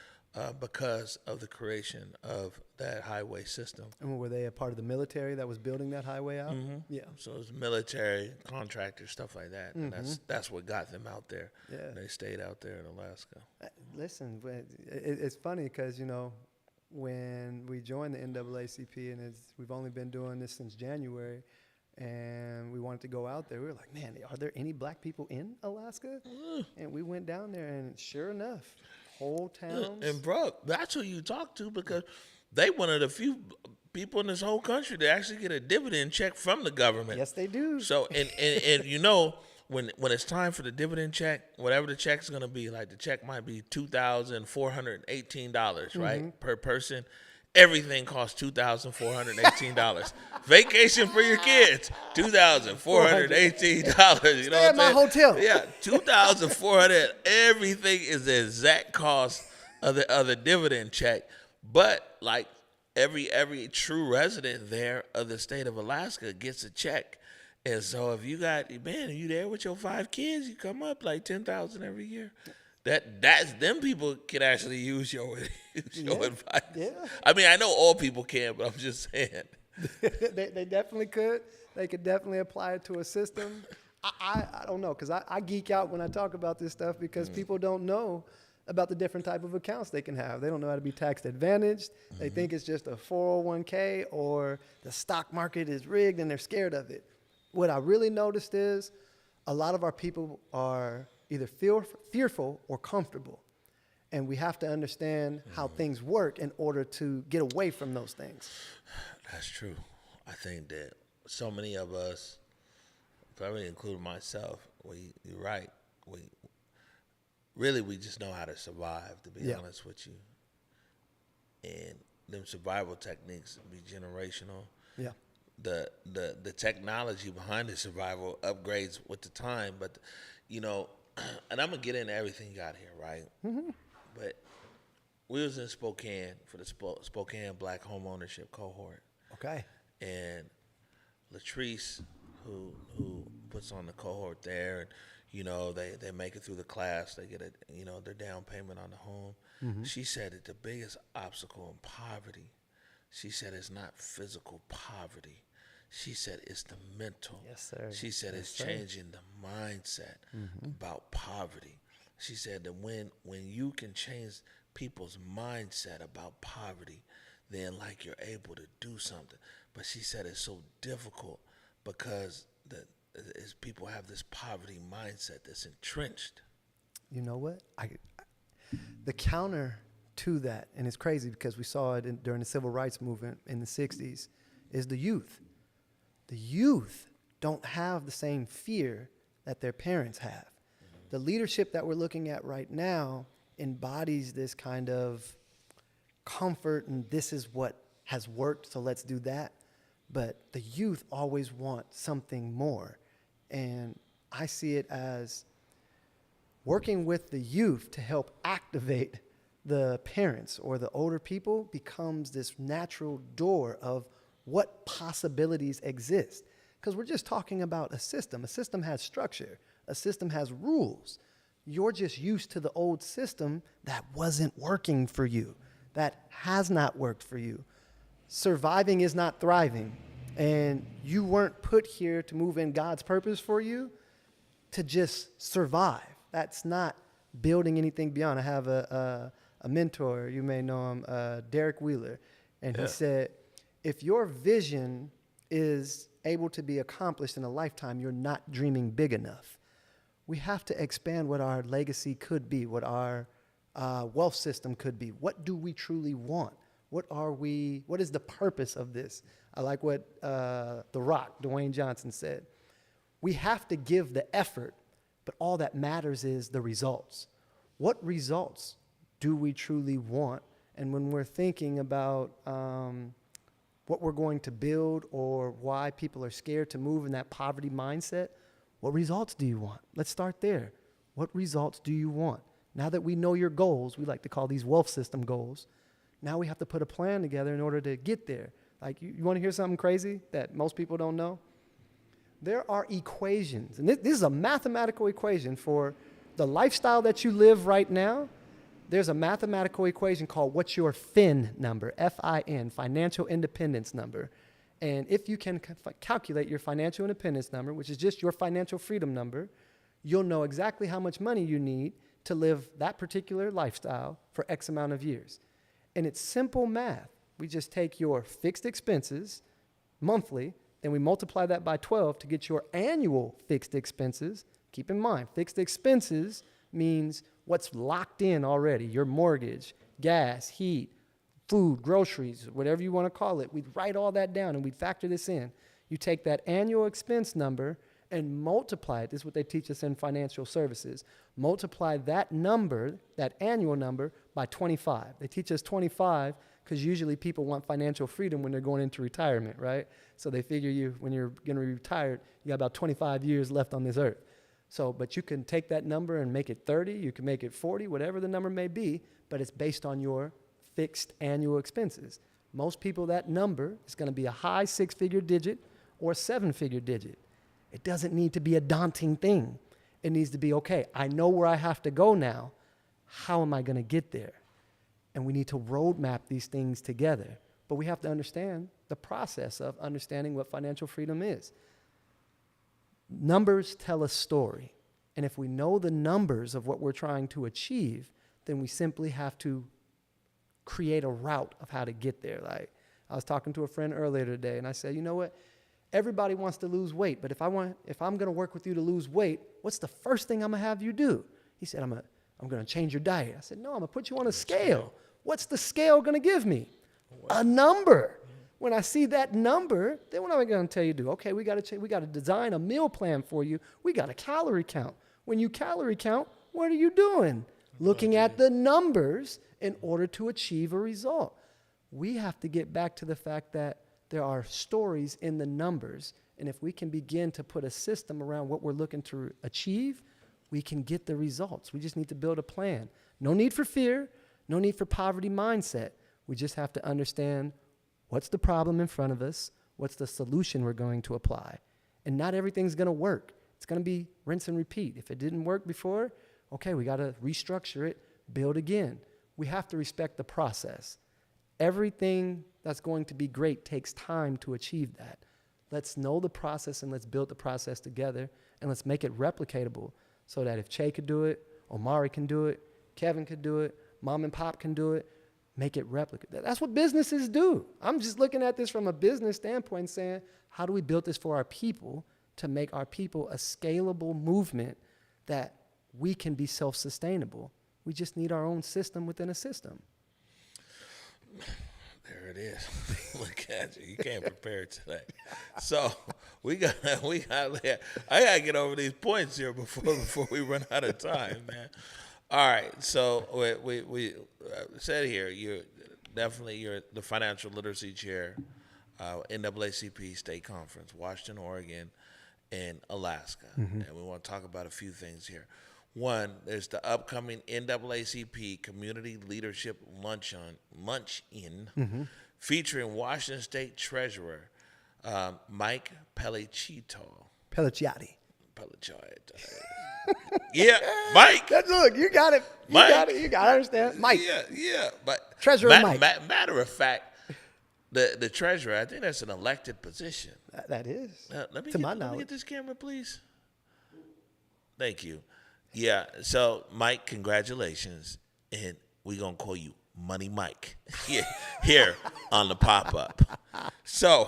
because of the creation of that highway system. And were they a part of the military that was building that highway out? Yeah. So it was military, contractors, stuff like that. And that's what got them out there. Yeah. They stayed out there in Alaska. Listen, it's funny because, you know, when we joined the NAACP, and we've only been doing this since January, and we wanted to go out there, we were like, man, are there any black people in Alaska? And we went down there, and sure enough, whole towns. And bro, that's who you talk to, because they one of the few people in this whole country that actually get a dividend check from the government. Yes, they do. So and you know, when it's time for the dividend check, whatever the check's gonna be, like the check might be $2,418, right, per person. Everything costs $2,418. Vacation for your kids, $2,418. You know, at my hotel. Yeah, $2,400. Everything is the exact cost of the dividend check. But like every true resident there of the state of Alaska gets a check. And so if you you there with your 5 kids, you come up like $10,000 every year. That's them people can actually use your advice. Yeah. I mean, I know all people can, but I'm just saying. they definitely could. They could definitely apply it to a system. I don't know, because I geek out when I talk about this stuff, because people don't know about the different type of accounts they can have. They don't know how to be tax advantaged. They think it's just a 401k or the stock market is rigged and they're scared of it. What I really noticed is a lot of our people are either fearful or comfortable. And we have to understand how things work in order to get away from those things. That's true. I think that so many of us, probably including myself, you're right. We just know how to survive, to be honest with you. And them survival techniques be generational. Yeah. The technology behind the survival upgrades with the time, but you know, and I'm gonna get into everything you got here, right? But we was in Spokane for the Spokane Black Home Ownership Cohort. Okay. And Latrice, who puts on the cohort there, and you know they make it through the class, they get their down payment on the home. She said that the biggest obstacle in poverty, she said, it's not physical poverty. She said it's the mental. Yes, sir. She said it's changing the mindset about poverty. She said that when you can change people's mindset about poverty, then like you're able to do something. But she said it's so difficult because is people have this poverty mindset that's entrenched. You know what? The counter to that, and it's crazy because we saw it during the civil rights movement in the 60s, is the youth. The youth don't have the same fear that their parents have. The leadership that we're looking at right now embodies this kind of comfort, and this is what has worked, so let's do that. But the youth always want something more. And I see it as working with the youth to help activate the parents or the older people becomes this natural door of what possibilities exist. Because we're just talking about a system. A system has structure. A system has rules. You're just used to the old system that wasn't working for you, that has not worked for you. Surviving is not thriving. And you weren't put here to move in God's purpose for you to just survive. That's not building anything beyond. I have a mentor, you may know him, Derek Wheeler, and he said, if your vision is able to be accomplished in a lifetime, you're not dreaming big enough. We have to expand what our legacy could be, what our wealth system could be. What do we truly want? What is the purpose of this? I like what The Rock, Dwayne Johnson, said. We have to give the effort, but all that matters is the results. What results do we truly want? And when we're thinking about what we're going to build or why people are scared to move in that poverty mindset, what results do you want? Let's start there. What results do you want? Now that we know your goals, we like to call these wealth system goals, now we have to put a plan together in order to get there. Like, you want to hear something crazy that most people don't know? There are equations, and this is a mathematical equation for the lifestyle that you live right now. There's a mathematical equation called what's your FIN number, F-I-N, financial independence number. And if you can calculate your financial independence number, which is just your financial freedom number, you'll know exactly how much money you need to live that particular lifestyle for X amount of years. And it's simple math. We just take your fixed expenses monthly, then we multiply that by 12 to get your annual fixed expenses. Keep in mind, fixed expenses means what's locked in already, your mortgage, gas, heat, food, groceries, whatever you want to call it. We'd write all that down and we'd factor this in. You take that annual expense number and multiply it. This is what they teach us in financial services. Multiply that number, that annual number, by 25. They teach us 25 because usually people want financial freedom when they're going into retirement, right? So they figure when you're going to be retired, you got about 25 years left on this earth. So, but you can take that number and make it 30, you can make it 40, whatever the number may be, but it's based on your fixed annual expenses. Most people, that number is going to be a high six-figure digit or a seven-figure digit. It doesn't need to be a daunting thing. It needs to be, okay, I know where I have to go now. How am I going to get there? And we need to roadmap these things together. But we have to understand the process of understanding what financial freedom is. Numbers tell a story. And if we know the numbers of what we're trying to achieve, then we simply have to create a route of how to get there. Like, I was talking to a friend earlier today, and I said, you know what? Everybody wants to lose weight, but if I'm going to work with you to lose weight, what's the first thing I'm going to have you do? He said, I'm going to change your diet. I said, no, I'm going to put you on a scale. What's the scale going to give me? A number. When I see that number, then what am I going to tell you to do? Okay, we got to design a meal plan for you. We got a calorie count. When you calorie count, what are you doing? Looking at the numbers in order to achieve a result. We have to get back to the fact that there are stories in the numbers, and if we can begin to put a system around what we're looking to achieve, we can get the results. We just need to build a plan. No need for fear, no need for poverty mindset. We just have to understand what's the problem in front of us, what's the solution we're going to apply. And not everything's going to work. It's going to be rinse and repeat. If it didn't work before, okay, we got to restructure it, build again. We have to respect the process. Everything that's going to be great takes time to achieve that. Let's know the process and let's build the process together, and let's make it replicatable so that if Ché could do it, Omari can do it, Kevin could do it, mom and pop can do it, make it replicable. That's what businesses do. I'm just looking at this from a business standpoint saying, how do we build this for our people to make our people a scalable movement that we can be self-sustainable. We just need our own system within a system. There it is. Look at you. You came prepared today. So I gotta get over these points here before we run out of time, man. All right. So we said here you're the financial literacy chair, NAACP State Conference, Washington, Oregon, and Alaska. And we want to talk about a few things here. One, there's the upcoming NAACP Community Leadership Luncheon featuring Washington State Treasurer Mike Pellicciotti. Yeah, Mike. Look, you got it. You got it. You got to understand. Mike. Yeah. But Treasurer Mike. Matter of fact, the treasurer, I think that's an elected position. That is. Let me my knowledge. get this camera, please. Thank you. Yeah. So, Mike, congratulations, and we're gonna call you Money Mike here on the pop-up. So,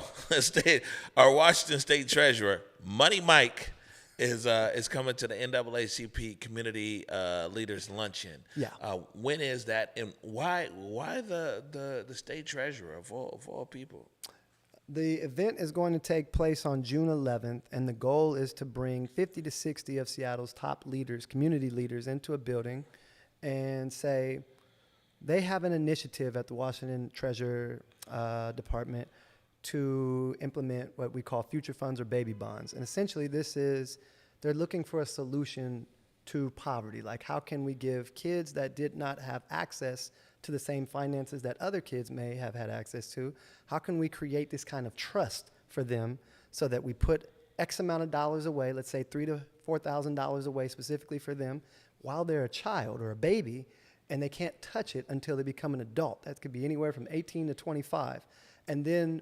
our Washington State Treasurer, Money Mike, is coming to the NAACP Community Leaders Luncheon. Yeah. When is that, and why the state treasurer of all people? The event is going to take place on June 11th, and the goal is to bring 50 to 60 of Seattle's top leaders, community leaders, into a building and say they have an initiative at the Washington Treasurer Department to implement what we call future funds or baby bonds. And essentially they're looking for a solution to poverty. Like, how can we give kids that did not have access to the same finances that other kids may have had access to? How can we create this kind of trust for them so that we put X amount of dollars away, let's say $3,000 to $4,000 away specifically for them while they're a child or a baby, and they can't touch it until they become an adult. That could be anywhere from 18 to 25. And then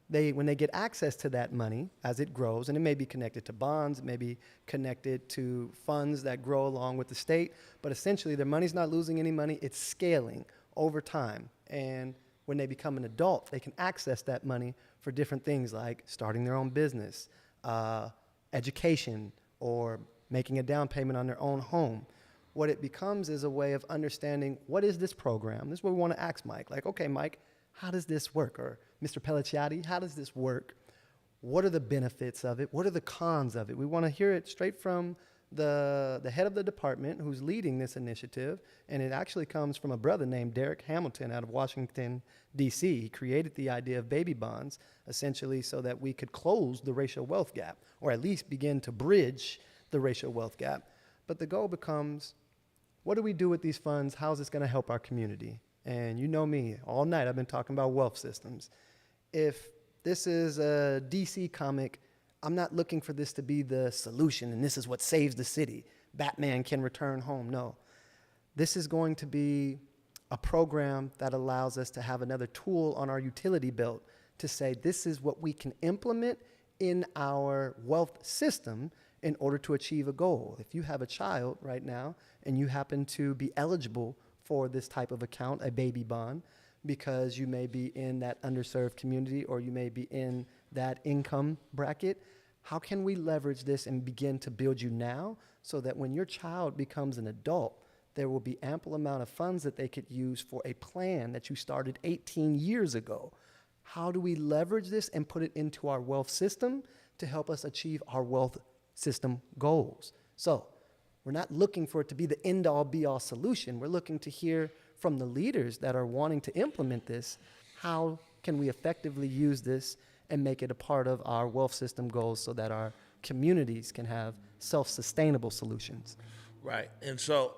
when they get access to that money as it grows, and it may be connected to bonds, it may be connected to funds that grow along with the state, but essentially their money's not losing any money, it's scaling over time. And when they become an adult, they can access that money for different things like starting their own business, education, or making a down payment on their own home. What it becomes is a way of understanding, what is this program? This is what we want to ask Mike. Like, okay, Mike, how does this work? Or Mr. Pellicciotti, how does this work? What are the benefits of it? What are the cons of it? We want to hear it straight from the head of the department who's leading this initiative, and it actually comes from a brother named Derek Hamilton out of Washington, D.C. He created the idea of baby bonds, essentially so that we could close the racial wealth gap, or at least begin to bridge the racial wealth gap. But the goal becomes, what do we do with these funds? How's this going to help our community? And you know me, all night I've been talking about wealth systems. If this is a DC comic, I'm not looking for this to be the solution and this is what saves the city. Batman can return home. No. This is going to be a program that allows us to have another tool on our utility belt to say this is what we can implement in our wealth system in order to achieve a goal. If you have a child right now and you happen to be eligible for this type of account, a baby bond, because you may be in that underserved community or you may be in that income bracket, how can we leverage this and begin to build you now so that when your child becomes an adult, there will be ample amount of funds that they could use for a plan that you started 18 years ago? How do we leverage this and put it into our wealth system to help us achieve our wealth system goals? So we're not looking for it to be the end-all, be-all solution. We're looking to hear from the leaders that are wanting to implement this, how can we effectively use this and make it a part of our wealth system goals so that our communities can have self-sustainable solutions. Right. And so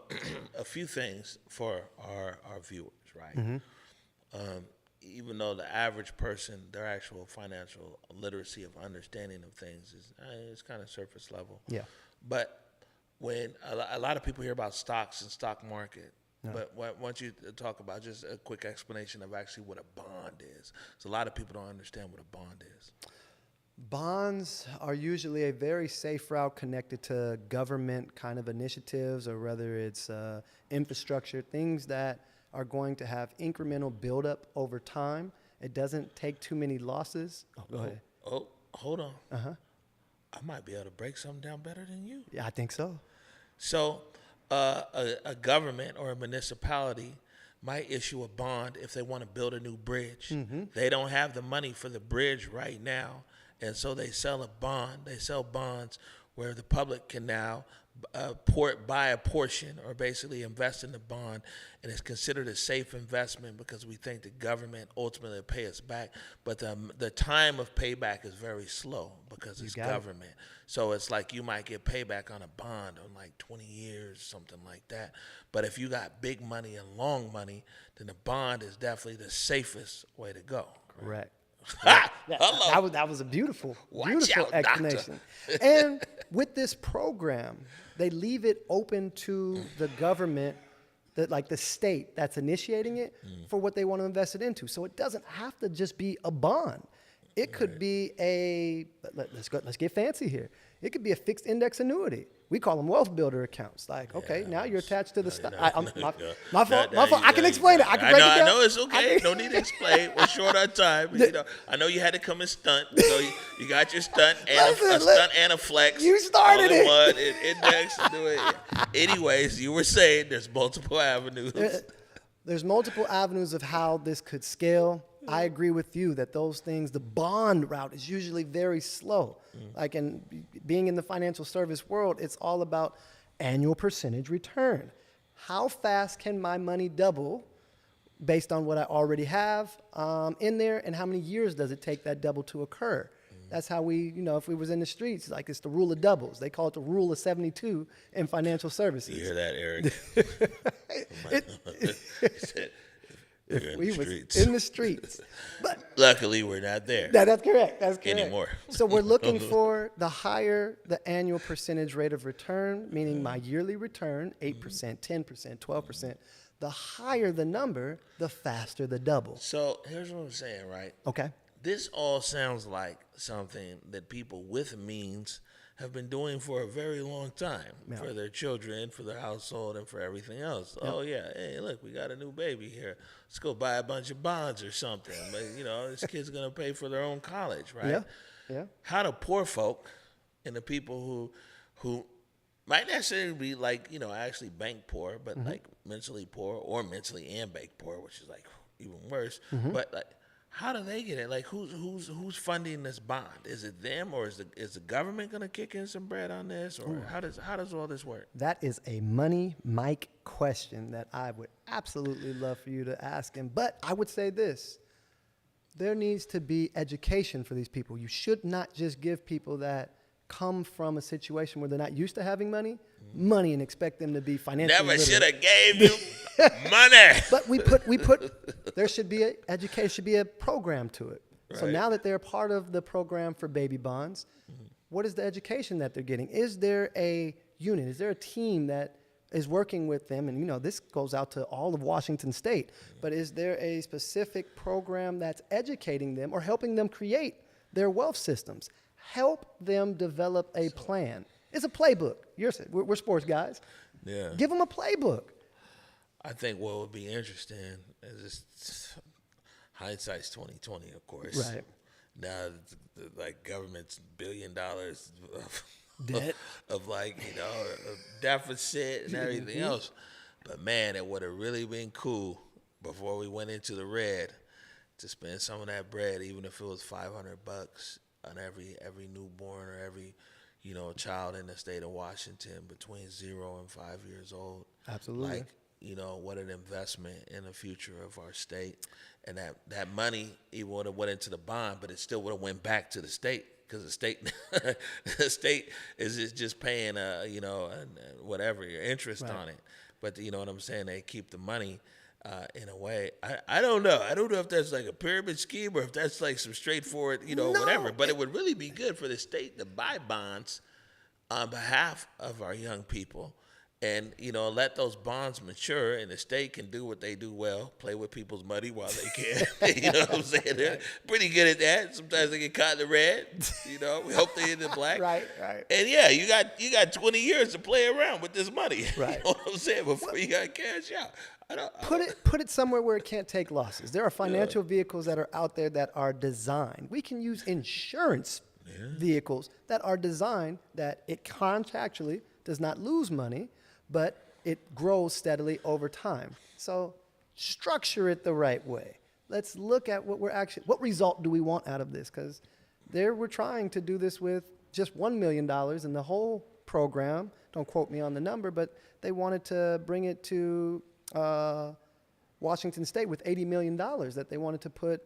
a few things for our viewers, right? Mm-hmm. Even though the average person, their actual financial literacy of understanding of things is kind of surface level. Yeah. But when a lot of people hear about stocks and stock market, but once you talk about just a quick explanation of actually what a bond is. So a lot of people don't understand what a bond is. Bonds are usually a very safe route connected to government kind of initiatives, or whether it's infrastructure, things that are going to have incremental buildup over time. It doesn't take too many losses. Oh, go ahead. Oh, hold on. Uh-huh. I might be able to break something down better than you. Yeah, I think so. So a government or a municipality might issue a bond if they want to build a new bridge. They don't have the money for the bridge right now, and so they sell a bond. They sell bonds where the public can now buy a portion or basically invest in the bond, and it's considered a safe investment because we think the government ultimately will pay us back. But the time of payback is very slow because it's government. So it's like you might get payback on a bond on like 20 years, something like that. But if you got big money and long money, then the bond is definitely the safest way to go. Correct. Hello. That was a beautiful out, explanation. And with this program, they leave it open to the government, like the state that's initiating it, for what they want to invest it into. So it doesn't have to just be a bond. It could be let's get fancy here. It could be a fixed index annuity. We call them wealth builder accounts. Like, okay, now you're attached to the stock. My fault. I can explain it. I can break it down. I know it's okay. No need to explain. We're short on time. I know you had to come and stunt. So you got your stunt and a stunt and a flex. You started it. One index. Do it. Anyways, you were saying there's multiple avenues. There's multiple avenues of how this could scale. I agree with you that those things, the bond route is usually very slow. Like being in the financial service world, it's all about annual percentage return. How fast can my money double based on what I already have in there, and how many years does it take that double to occur? That's how we, if we was in the streets, like it's the rule of doubles. They call it the rule of 72 in financial services. You hear that, Eric? If we was in the streets. But luckily, we're not there. That's correct. That's correct. Anymore. So we're looking for the higher the annual percentage rate of return, meaning my yearly return, 8%, 10%, 12%. The higher the number, the faster the double. So here's what I'm saying, right? Okay. This all sounds like something that people with means have been doing for a very long time for their children, for their household, and for everything else. Yep. Oh, yeah. Hey, look, we got a new baby here. Let's go buy a bunch of bonds or something. But, this kid's going to pay for their own college, right? Yeah. How do poor folk and the people who might necessarily be like, actually bank poor, but like mentally poor or mentally and bank poor, which is like even worse. But like, how do they get it? Like, who's funding this bond? Is it them, or is the government going to kick in some bread on this, or how does all this work? That is a money Mike question that I would absolutely love for you to ask him. But I would say this: there needs to be education for these people. You should not just give people that come from a situation where they're not used to having money and expect them to be financially Never literate. should have gave you money. But we put there should be should be a program to it. Right. So now that they're part of the program for baby bonds, what is the education that they're getting? Is there a unit? Is there a team that is working with them? And this goes out to all of Washington State. But is there a specific program that's educating them or helping them create their wealth systems? Help them develop a plan. It's a playbook. We're sports guys. Yeah. Give them a playbook. I think what would be interesting is hindsight's 2020, of course. Right. Now, like government's $1 billion of debt, of deficit and everything else. But man, it would have really been cool before we went into the red to spend some of that bread, even if it was $500 on every newborn or every child in the state of Washington between 0 and 5 years old. Absolutely. Like, what an investment in the future of our state. And that money even would have went into the bond, but it still would have went back to the state, because the state is just paying whatever your interest on it. But you know what I'm saying? They keep the money in a way. I don't know. I don't know if that's like a pyramid scheme or if that's like some straightforward, whatever. But it would really be good for the state to buy bonds on behalf of our young people. And, let those bonds mature, and the state can do what they do well, play with people's money while they can. You know what I'm saying? They're pretty good at that. Sometimes they get caught in the red. We hope they in the black. Right. And yeah, you got 20 years to play around with this money. Right. You know what I'm saying? Before you got cash out. Put it somewhere where it can't take losses. There are financial vehicles that are out there that are designed. We can use insurance vehicles that are designed that it contractually does not lose money, but it grows steadily over time. So structure it the right way. Let's look at what result do we want out of this? Because we're trying to do this with just $1 million in the whole program. Don't quote me on the number, but they wanted to bring it to Washington State with $80 million that they wanted to put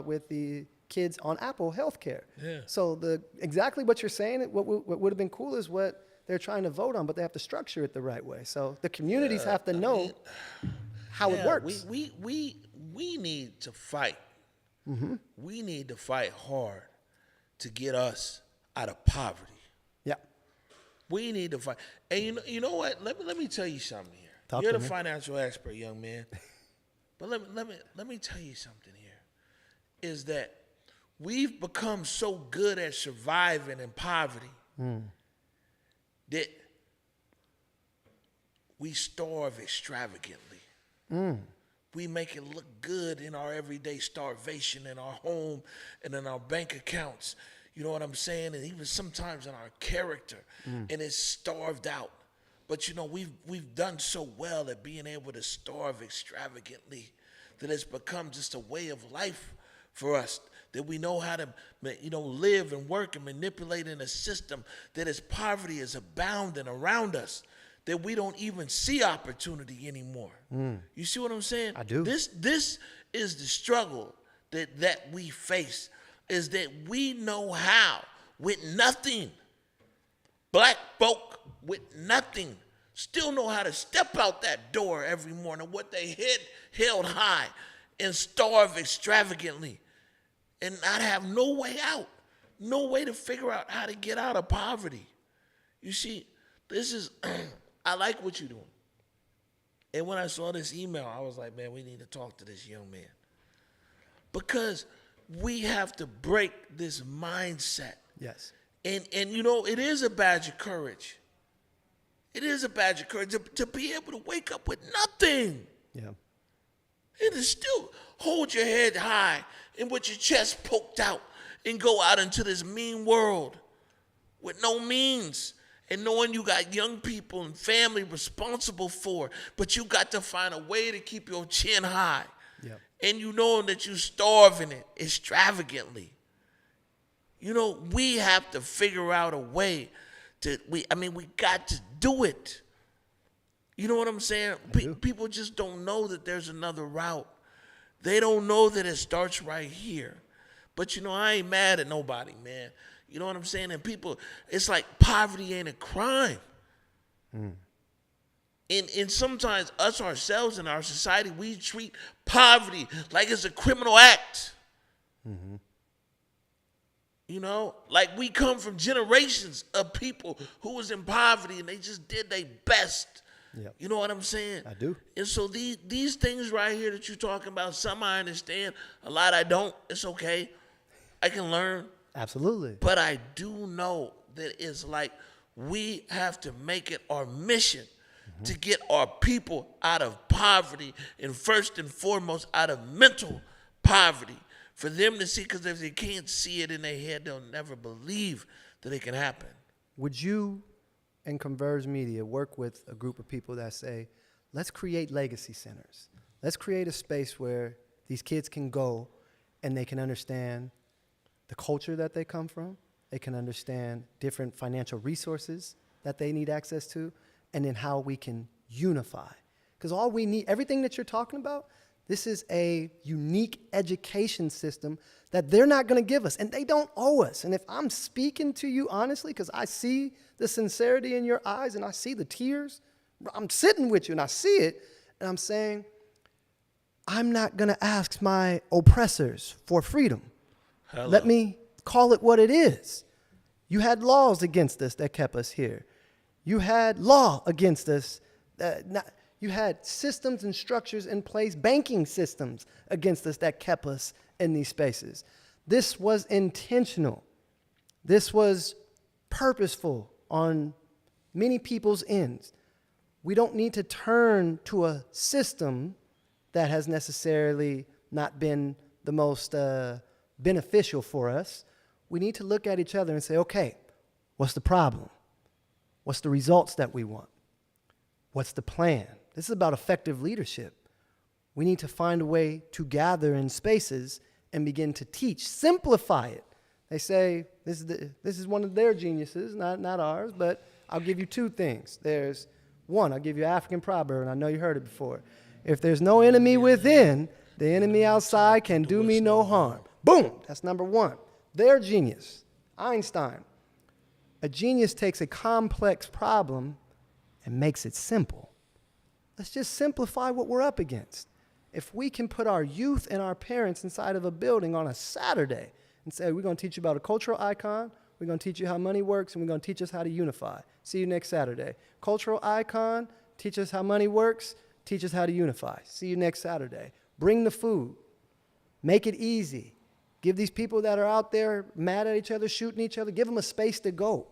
with the kids on Apple Healthcare. Yeah. So exactly what you're saying, what would have been cool is what they're trying to vote on, but they have to structure it the right way. So the communities have to know how it works. We need to fight. Mm-hmm. We need to fight hard to get us out of poverty. Yeah. We need to fight. And you know what? Let me tell you something here. You're the financial expert, young man. But let me tell you something here. Is that we've become so good at surviving in poverty that we starve extravagantly. We make it look good in our everyday starvation in our home and in our bank accounts. You know what I'm saying? And even sometimes in our character. And it's starved out. But you know, we've done so well at being able to starve extravagantly that it's become just a way of life for us, that we know how to, live and work and manipulate in a system that as poverty is abounding around us, that we don't even see opportunity anymore. You see what I'm saying? I do. This is the struggle that we face, is that we know how, with nothing, black folk with nothing, still know how to step out that door every morning with their head held high and starve extravagantly and not have no way out, no way to figure out how to get out of poverty. You see, this is, I like what you're doing. And when I saw this email, I was like, man, we need to talk to this young man. Because we have to break this mindset. Yes. And it is a badge of courage. It is a badge of courage to be able to wake up with nothing. Yeah. And to still hold your head high and with your chest poked out and go out into this mean world with no means, and knowing you got young people and family responsible for, but you got to find a way to keep your chin high. Yep. And you know that you're starving it extravagantly. We have to figure out a way we got to do it. You know what I'm saying? People just don't know that there's another route. They don't know that it starts right here. But I ain't mad at nobody, man. You know what I'm saying? And people, it's like poverty ain't a crime. And sometimes us ourselves in our society, we treat poverty like it's a criminal act. Like we come from generations of people who was in poverty and they just did their best. Yep. You know what I'm saying? I do. And so these things right here that you're talking about, some I understand, a lot I don't. It's okay. I can learn. Absolutely. But I do know that it's like we have to make it our mission to get our people out of poverty, and first and foremost out of mental poverty, for them to see, because if they can't see it in their head, they'll never believe that it can happen. Would you and Converge Media work with a group of people that say, let's create legacy centers. Let's create a space where these kids can go and they can understand the culture that they come from. They can understand different financial resources that they need access to, and then how we can unify. Because all we need, everything that you're talking about, this is a unique education system that they're not going to give us, and they don't owe us. And if I'm speaking to you honestly, because I see the sincerity in your eyes and I see the tears, I'm sitting with you and I see it, and I'm saying, I'm not going to ask my oppressors for freedom. Hello. Let me call it what it is. You had laws against us that kept us here. You had law against us. You had systems and structures in place, banking systems against us that kept us in these spaces. This was intentional. This was purposeful on many people's ends. We don't need to turn to a system that has necessarily not been the most beneficial for us. we need to look at each other and say, okay, what's the problem? What's the results that we want? What's the plan? This is about effective leadership. We need to find a way to gather in spaces and begin to teach, simplify it. They say this is one of their geniuses, not ours, but I'll give you two things. There's one, I'll give you an African proverb, and I know you heard it before. If there's no enemy within, the enemy outside can do me no harm. Boom, that's number one. Their genius, Einstein. A genius takes a complex problem and makes it simple. Let's just simplify what we're up against. If we can put our youth and our parents inside of a building on a Saturday and say, we're going to teach you about a cultural icon, we're going to teach you how money works, and we're going to teach us how to unify. See you next Saturday. Cultural icon, teach us how money works, teach us how to unify. See you next Saturday. Bring the food. Make it easy. Give these people that are out there mad at each other, shooting each other, give them a space to go.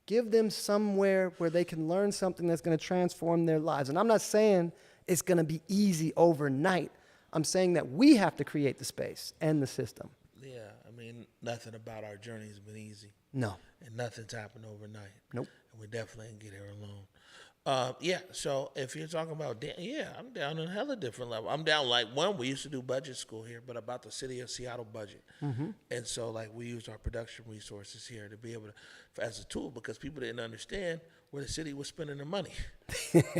Give them somewhere where they can learn something that's going to transform their lives. And I'm not saying it's going to be easy overnight. I'm saying that we have to create the space and the system. Yeah, I mean, nothing about our journey has been easy. No. And nothing's happened overnight. Nope. And we definitely didn't get here alone. So if you're talking about, I'm down on a hella different level. I'm down like, we used to do budget school here, but about the city of Seattle budget. Mm-hmm. And so like we used our production resources here to be able to, as a tool, because people didn't understand where the city was spending their money.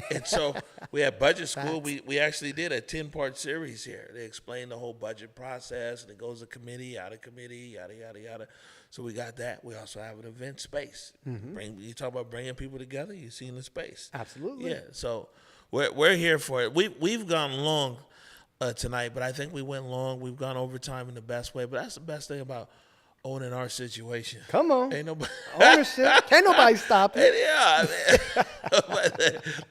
And so we had budget school. We actually did a 10-part series here. They explained the whole budget process, and it goes to committee, out of committee, yada, yada, yada. So we got that. We also have an event space. Mm-hmm. You talk about bringing people together, you see in the space. Absolutely. Yeah, so we're here for it. We've gone long tonight, but I think we went long. We've gone overtime in the best way, but that's the best thing about owning our situation. Come on. Ain't nobody ownership. Can't nobody stop it. Yeah, man.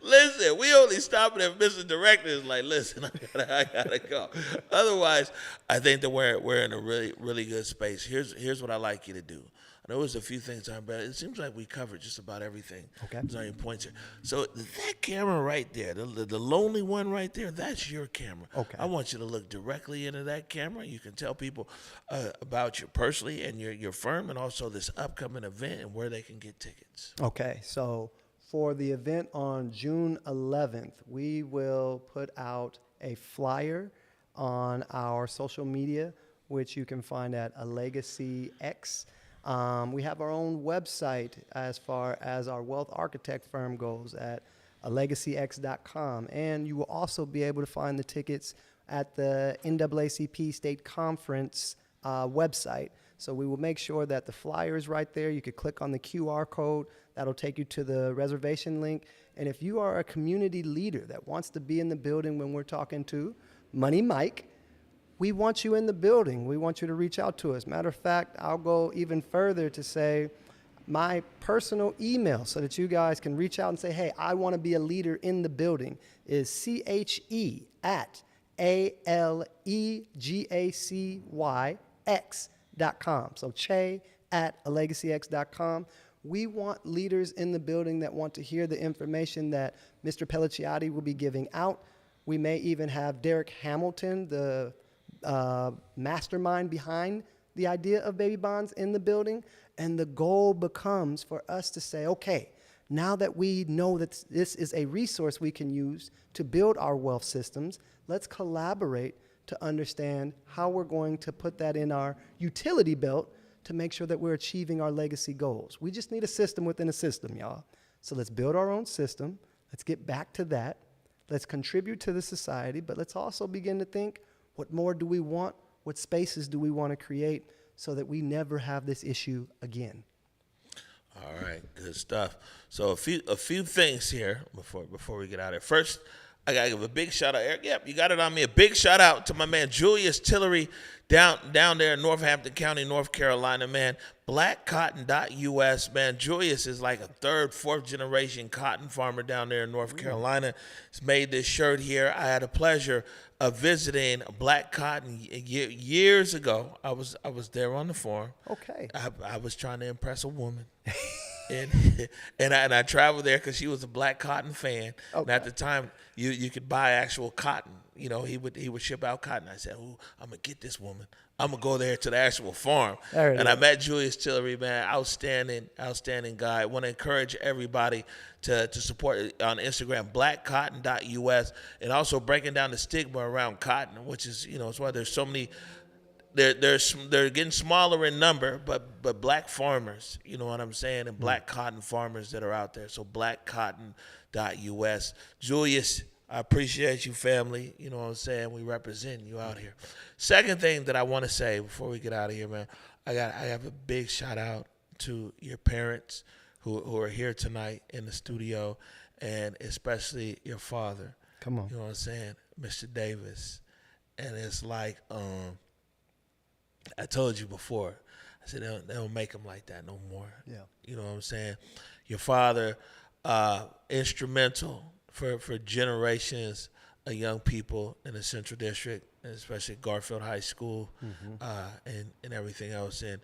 Listen, we only stop it if Mr. Director is like, listen, I gotta go. Otherwise, I think that we're in a really, really good space. Here's what I'd like you to do. I know there's a few things on, but it seems like we covered just about everything. Okay. There's only points here. So that camera right there, the lonely one right there, that's your camera. Okay. I want you to look directly into that camera. You can tell people about you personally and your firm, and also this upcoming event and where they can get tickets. Okay. So for the event on June 11th, we will put out a flyer on our social media, which you can find at A Legacy X. We have our own website as far as our wealth architect firm goes at alegacyx.com. And you will also be able to find the tickets at the NAACP State Conference website. So we will make sure that the flyer is right there. You could click on the QR code. That'll take you to the reservation link. And if you are a community leader that wants to be in the building when we're talking to Money Mike, we want you in the building. We want you to reach out to us. Matter of fact, I'll go even further to say my personal email so that you guys can reach out and say, hey, I want to be a leader in the building is CHE@ALEGACYX.com. So Ché@ALegacyX.com. We want leaders in the building that want to hear the information that Mr. Pellicciotti will be giving out. We may even have Derek Hamilton, the mastermind behind the idea of baby bonds in the building. And the goal becomes for us to say, okay, now that we know that this is a resource we can use to build our wealth systems, let's collaborate to understand how we're going to put that in our utility belt to make sure that we're achieving our legacy goals. We just need a system within a system, y'all. So let's build our own system. Let's get back to that. Let's contribute to the society, but let's also begin to think, what more do we want? What spaces do we want to create so that we never have this issue again? All right, good stuff. So a few things here before we get out of here. First, I gotta give a big shout out, Eric. Yep, you got it on me. A big shout out to my man Julius Tillery down there in Northampton County, North Carolina, man. Blackcotton.us, man. Julius is like a third, fourth generation cotton farmer down there in North Carolina. He's made this shirt here. I had a pleasure of visiting Black Cotton years ago. I was there on the farm. Okay. I was trying to impress a woman. and I traveled there because she was a Black Cotton fan. Okay. And at the time, you could buy actual cotton. You know, he would ship out cotton. I said, "Ooh, I'm gonna get this woman. I'm gonna go there to the actual farm." And I met Julius Tillery, man, outstanding guy. I want to encourage everybody to support on Instagram, blackcotton.us, and also breaking down the stigma around cotton, which is, you know, it's why there's so many. They're getting smaller in number, but black farmers, you know what I'm saying, and black cotton farmers that are out there. So blackcotton.us. Julius, I appreciate you, family. You know what I'm saying? We represent you out here. Second thing that I want to say before we get out of here, man, I have a big shout out to your parents who are here tonight in the studio, and especially your father. Come on. You know what I'm saying? Mr. Davis. And it's like, I told you before, I said they don't make them like that no more. Yeah. You know what I'm saying? Your father, instrumental for generations of young people in the Central District, and especially Garfield High School, and everything else. And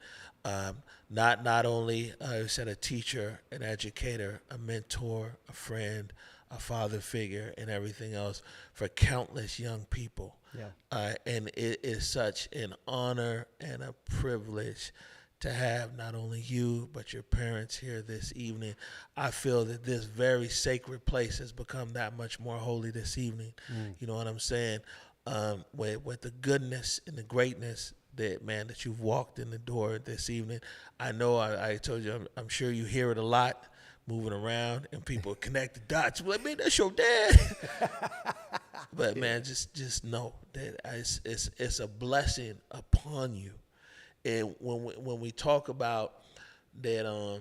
not only I said a teacher, an educator, a mentor, a friend, a father figure, and everything else for countless young people. Yeah. And it is such an honor and a privilege to have not only you, but your parents here this evening. I feel that this very sacred place has become that much more holy this evening. You know what I'm saying? With the goodness and the greatness that you've walked in the door this evening. I know I told you, I'm sure you hear it a lot moving around, and people connect the dots. Like, man, that's your dad. But man, just know that it's a blessing upon you. And when we talk about that,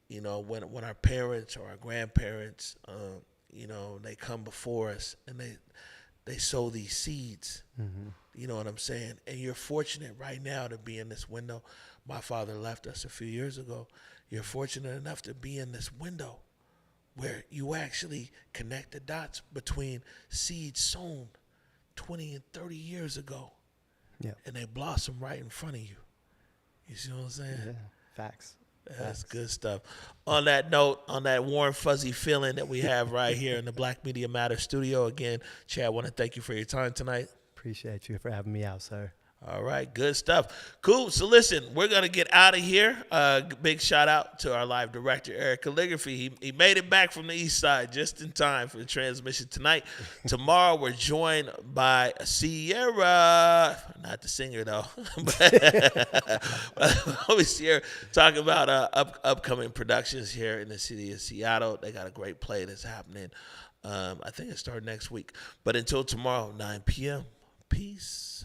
you know, when our parents or our grandparents, you know, they come before us and they sow these seeds. You know what I'm saying? And you're fortunate right now to be in this window. My father left us a few years ago. You're fortunate enough to be in this window where you actually connect the dots between seeds sown 20 and 30 years ago. Yeah. And they blossom right in front of you. You see what I'm saying? Yeah, facts. That's good stuff. On that note, on that warm, fuzzy feeling that we have right here in the Black Media Matters studio, again, Chad, I want to thank you for your time tonight. Appreciate you for having me out, sir. All right, good stuff. Cool. So listen, we're going to get out of here. Big shout out to our live director, Eric Calligraphy. He made it back from the east side just in time for the transmission tonight. Tomorrow, we're joined by Sierra. Not the singer, though. But Sierra talking about upcoming productions here in the city of Seattle. They got a great play that's happening. I think it starts next week. But until tomorrow, 9 p.m., peace.